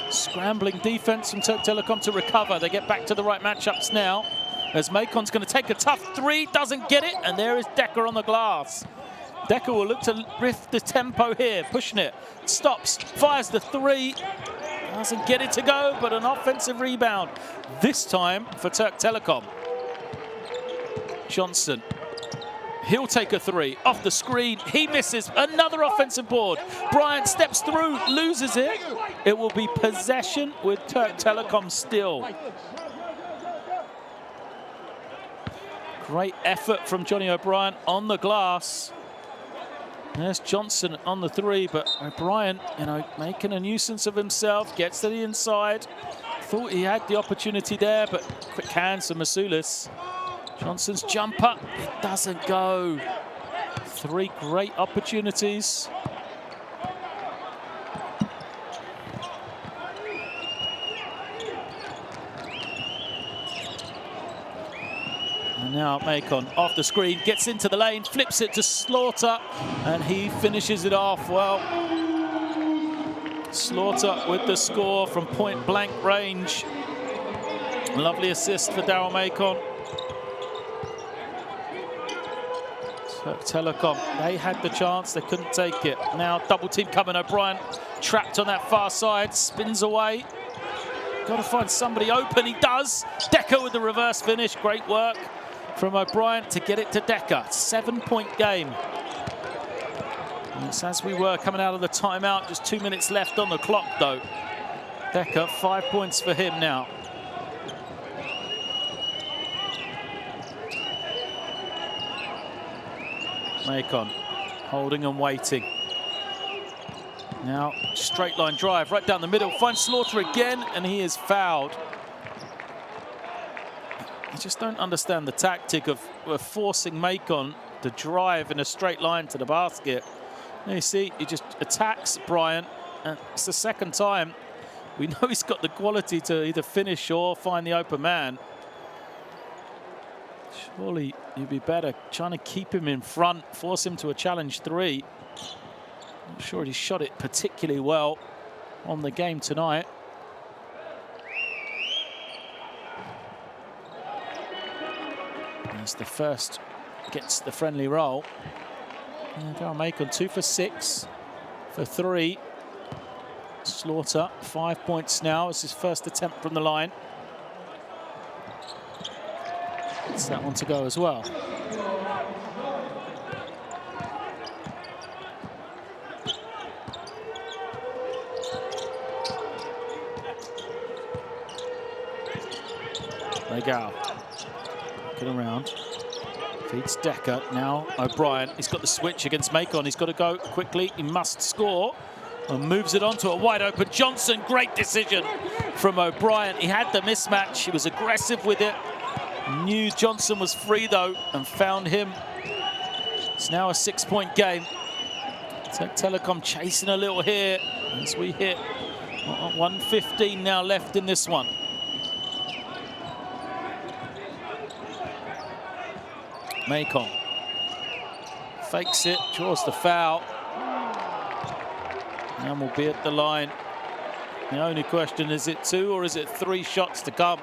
Scrambling defense from Türk Telekom to recover. They get back to the right matchups now. As Macon's going to take a tough 3, doesn't get it, and there is Decker on the glass. Decker will look to lift the tempo here, pushing it. Stops, fires the 3. Doesn't get it to go, but an offensive rebound. This time for Türk Telekom. Johnson. He'll take a 3 off the screen. He misses. Another offensive board. Bryant steps through, loses it. It will be possession with Türk Telekom still. Great effort from Johnny O'Brien on the glass. There's Johnson on the 3, but O'Brien, making a nuisance of himself, gets to the inside. Thought he had the opportunity there, but quick hands from Masulis. Johnson's jumper, it doesn't go. 3 great opportunities. And now Macon off the screen, gets into the lane, flips it to Slaughter, and he finishes it off. Well, Slaughter with the score from point-blank range. Lovely assist for Daryl Macon. Türk Telekom, they had the chance, they couldn't take it. Now double team coming, O'Brien trapped on that far side, spins away. Got to find somebody open, he does. Decker with the reverse finish, great work from O'Brien to get it to Decker. 7-point game. And it's as we were coming out of the timeout, just 2 minutes left on the clock though. Decker, 5 points for him now. Macon holding and waiting. Now, straight line drive right down the middle. Finds Slaughter again, and he is fouled. I just don't understand the tactic of forcing Macon to drive in a straight line to the basket. And you see, he just attacks Bryant, and it's the second time. We know he's got the quality to either finish or find the open man. Surely you'd be better trying to keep him in front, force him to a challenge three. Not sure he shot it particularly well on the game tonight. As the first gets the friendly roll. Daryl Macon 2 for 6 for 3. Slaughter 5 points now as his first attempt from the line. It's that one to go as well. Legal. Get around. Feeds Decker. Now O'Brien. He's got the switch against Macon. He's got to go quickly. He must score. And moves it on to a wide open Johnson. Great decision from O'Brien. He had the mismatch. He was aggressive with it. Knew Johnson was free though and found him. It's now a 6-point game. Türk Telekom chasing a little here as we hit 1:15 now left in this one. Macon fakes it, draws the foul. And we'll be at the line. The only question, is it 2 or is it 3 shots to come?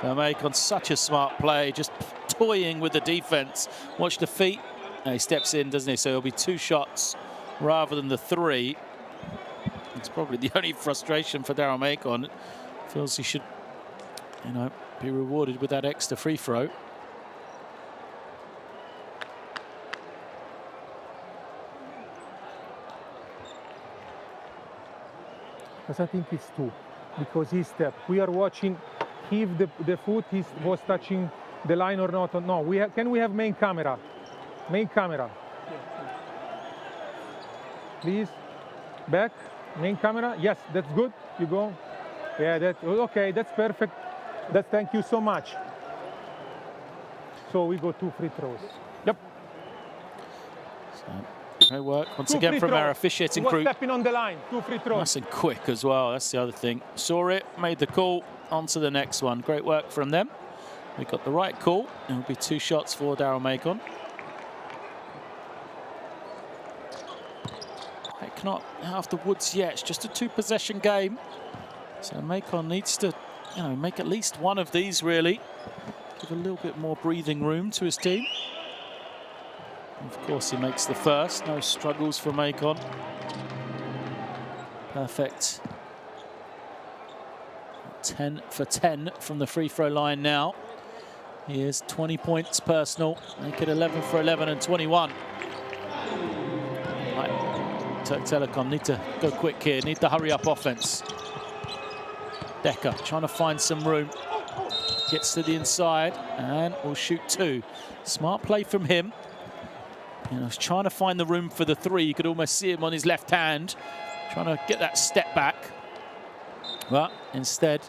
Macon, such a smart play, just toying with the defense. Watch the feet. He steps in, doesn't he? So it'll be 2 shots rather than the 3. It's probably the only frustration for Daryl Macon. Feels he should, you know, be rewarded with that extra free throw.
I think it's 2 because he stepped. We are watching if the foot was touching the line or not. No, can we have main camera? Main camera. Please, back, main camera. Yes, that's good. You go. Yeah, okay. That's perfect. Thank you so much. So we go 2 free throws. Yep.
So, great work once again from our officiating crew.
Stepping on the line, 2 free throws.
Nice and quick as well. That's the other thing. Saw it, made the call. On to the next one. Great work from them. We got the right call. It'll be 2 shots for Daryl Macon. Heck, not out of the woods yet. It's just a 2-possession game. So Macon needs to, you know, make at least one of these really. Give a little bit more breathing room to his team. Of course, he makes the first. No struggles for Macon. Perfect. 10 for 10 from the free throw line now. He is 20 points personal. Make it 11 for 11 and 21. Right. Türk Telekom need to go quick here. Need the hurry up offense. Decker trying to find some room. Gets to the inside and will shoot 2. Smart play from him. You know, he's trying to find the room for the 3. You could almost see him on his left hand, trying to get that step back. But instead,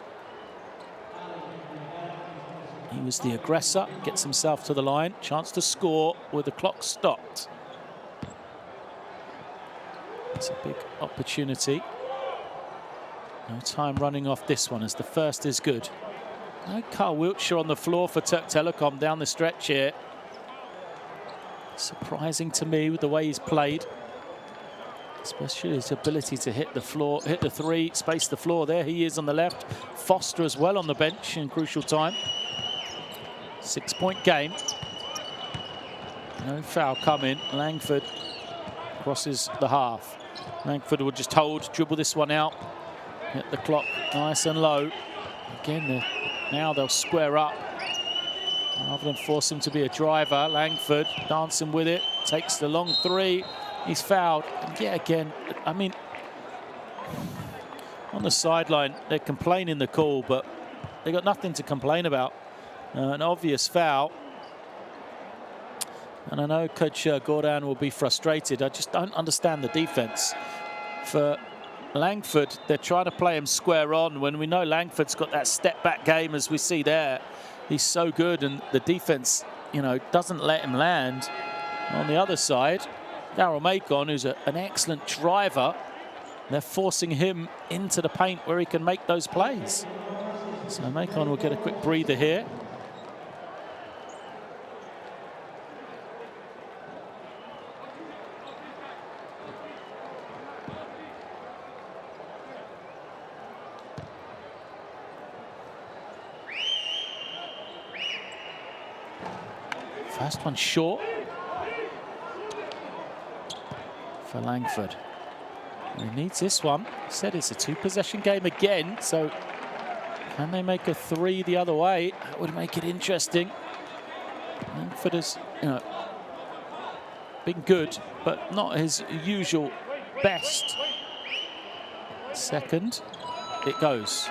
he was the aggressor, gets himself to the line. Chance to score with the clock stopped. It's a big opportunity. No time running off this one as the first is good. No Carl Wiltshire on the floor for Türk Telekom down the stretch here. Surprising to me with the way he's played. especially his ability to hit the floor, hit the three, space the floor. There he is on the left. Foster as well on the bench in crucial time. 6-point game. No foul coming. Langford crosses the half. Langford will just hold, dribble this one out. Hit the clock nice and low. Again, now they'll square up. Rather than force him to be a driver, Langford dancing with it, takes the long three. He's fouled. And yeah, again, I mean, on the sideline, they're complaining the call, but they got nothing to complain about. An obvious foul. And I know Coach Gordon will be frustrated. I just don't understand the defense. For Langford, they're trying to play him square on when we know Langford's got that step-back game, as we see there. He's so good, and the defense, you know, doesn't let him land. On the other side, Daryl Macon, who's an excellent driver, they're forcing him into the paint where he can make those plays. So Macon will get a quick breather here. First one short for Langford. He needs this one. He said it's a two-possession game again, so can they make a three the other way? That would make it interesting. Langford has, you know, been good, but not his usual best. Second, it goes.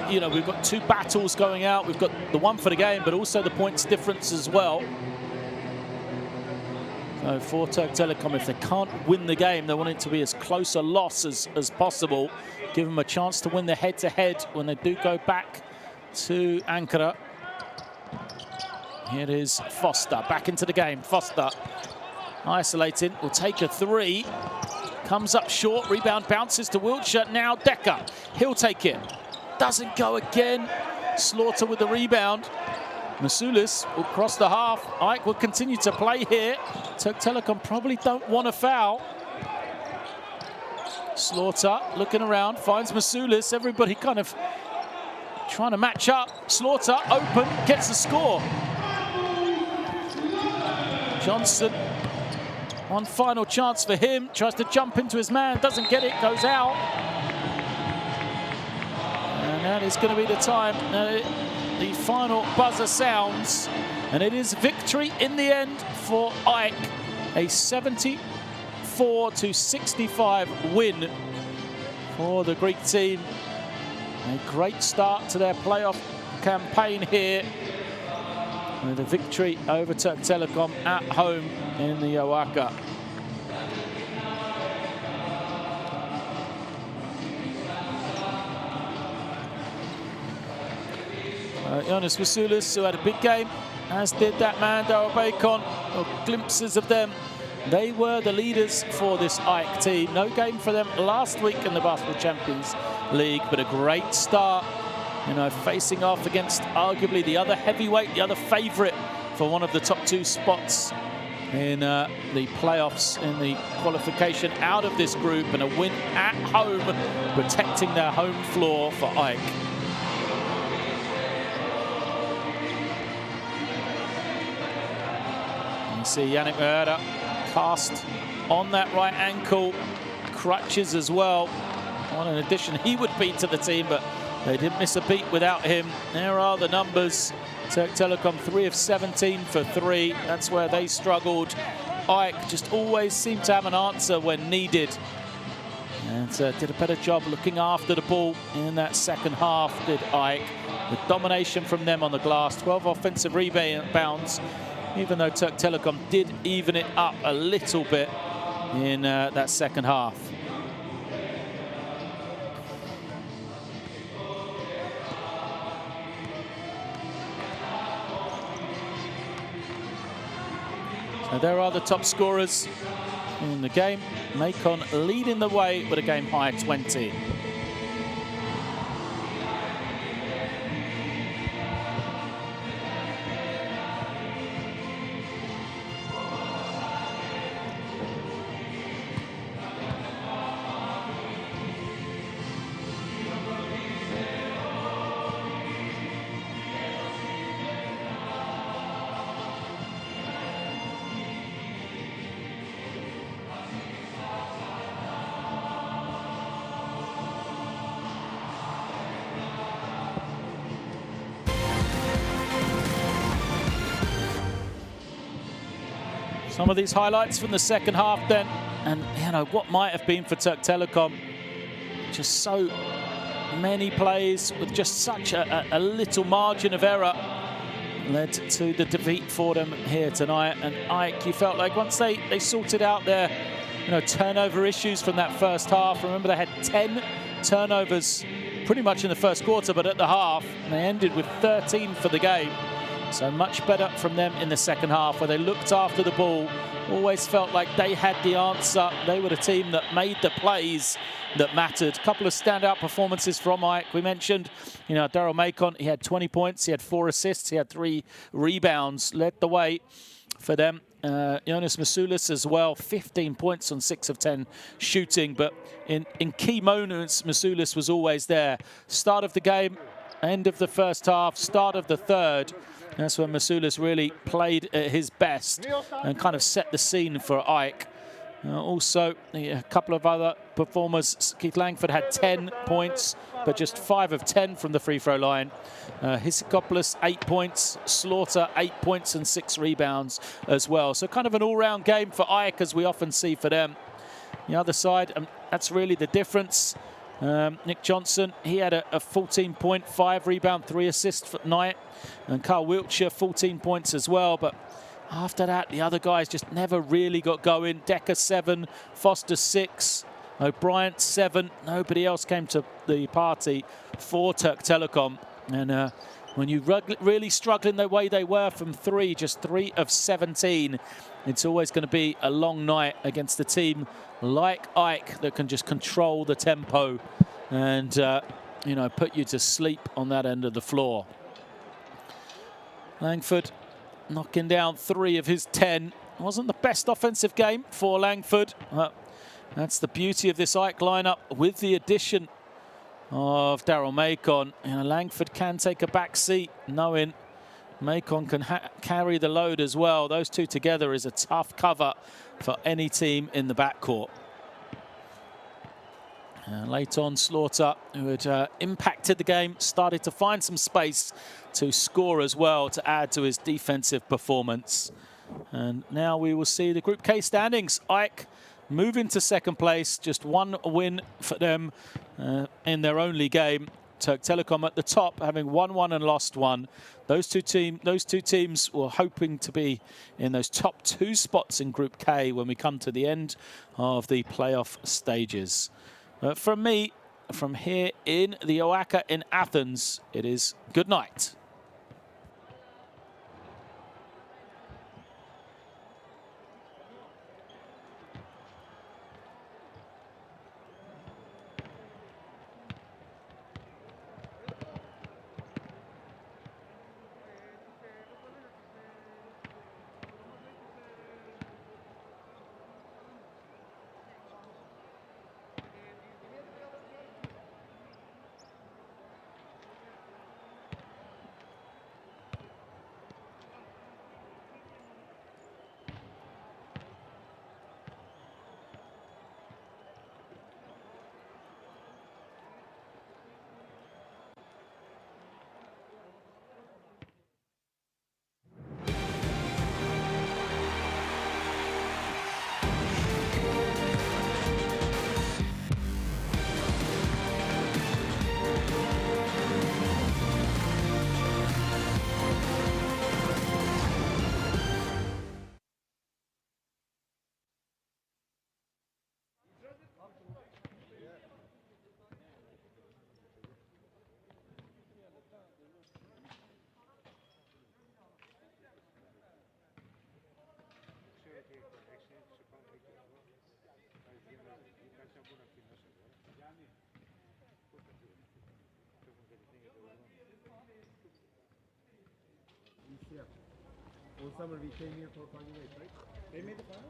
You know, we've got two battles going out. We've got the one for the game, but also the points difference as well. So for Türk Telekom, if they can't win the game, they want it to be as close a loss as possible. Give them a chance to win the head-to-head when they do go back to Ankara. Here is Foster, back into the game. Foster, isolating, will take a three. Comes up short, rebound bounces to Wiltshire. Now Decker, he'll take it. Doesn't go again. Slaughter with the rebound. Masulis will cross the half. Ike will continue to play here. Türk Telekom probably don't want a foul. Slaughter looking around, finds Masulis. Everybody kind of trying to match up. Slaughter open, gets the score. Johnson, one final chance for him. Tries to jump into his man, doesn't get it, goes out. And that is going to be the time. The final buzzer sounds, and it is victory in the end for Ike. A 74-65 win for the Greek team. A great start to their playoff campaign here with a victory over Türk Telekom at home in the AEK. Jonas Masulis, who had a big game, as did that man, Daryl Bacon, glimpses of them. They were the leaders for this Ike team. No game for them last week in the Basketball Champions League, but a great start you know, facing off against arguably the other heavyweight, the other favourite for one of the top 2 spots in the playoffs, in the qualification out of this group, and a win at home, protecting their home floor for AEK. You see Yannick Merda cast on that right ankle, crutches as well. What an addition he would be to the team, but they didn't miss a beat without him. There are the numbers. Türk Telekom 3 of 17 for 3. That's where they struggled. AEK just always seemed to have an answer when needed. And did a better job looking after the ball in that second half, did AEK. The domination from them on the glass, 12 offensive rebounds, even though Türk Telekom did even it up a little bit in that second half. So there are the top scorers in the game. Macon leading the way with a game-high 20. Some of these highlights from the second half then, and you know what might have been for Türk Telekom, just so many plays with just such a little margin of error led to the defeat for them here tonight. And AEK, you felt like once they sorted out their turnover issues from that first half. Remember, they had 10 turnovers pretty much in the first quarter, but at the half they ended with 13 for the game. So much better from them in the second half, where they looked after the ball, always felt like they had the answer. They were the team that made the plays that mattered. A couple of standout performances from AEK. We mentioned, Daryl Macon, he had 20 points, he had 4 assists, he had 3 rebounds, led the way for them. Jonas Masulis as well, 15 points on 6 of 10 shooting, but in key moments, Masulis was always there. Start of the game, end of the first half, start of the third. That's when Masulis really played at his best and kind of set the scene for AEK. Also, a couple of other performers. Keith Langford had 10 points, but just 5 of 10 from the free throw line. Hisikopoulos, 8 points. Slaughter, 8 points and 6 rebounds as well. So kind of an all-round game for AEK, as we often see for them. The other side, that's really the difference. Nick Johnson, he had a 14-point, 5 rebound, 3 assists for night. And Carl Wiltshire, 14 points as well. But after that, the other guys just never really got going. Decker, 7. Foster, 6. O'Brien, 7. Nobody else came to the party for Türk Telekom. And when you really struggling the way they were from 3, just 3 of 17, it's always going to be a long night against a team like AEK that can just control the tempo and, put you to sleep on that end of the floor. Langford knocking down 3 of his 10. Wasn't the best offensive game for Langford. That's the beauty of this AEK lineup with the addition of Daryl Macon. Langford can take a back seat, knowing Macon can carry the load as well. Those two together is a tough cover for any team in the backcourt. Late on, Slaughter, who had impacted the game, started to find some space to score as well to add to his defensive performance. And now we will see the Group K standings. AEK moving to second place, just 1 win for them in their only game. Türk Telekom at the top, having won 1 and lost 1. Those two teams were hoping to be in those top 2 spots in Group K when we come to the end of the playoff stages. From me, from here in the AEK in Athens, it is good night.
All summer we came here for Final Eight, right? They made the final?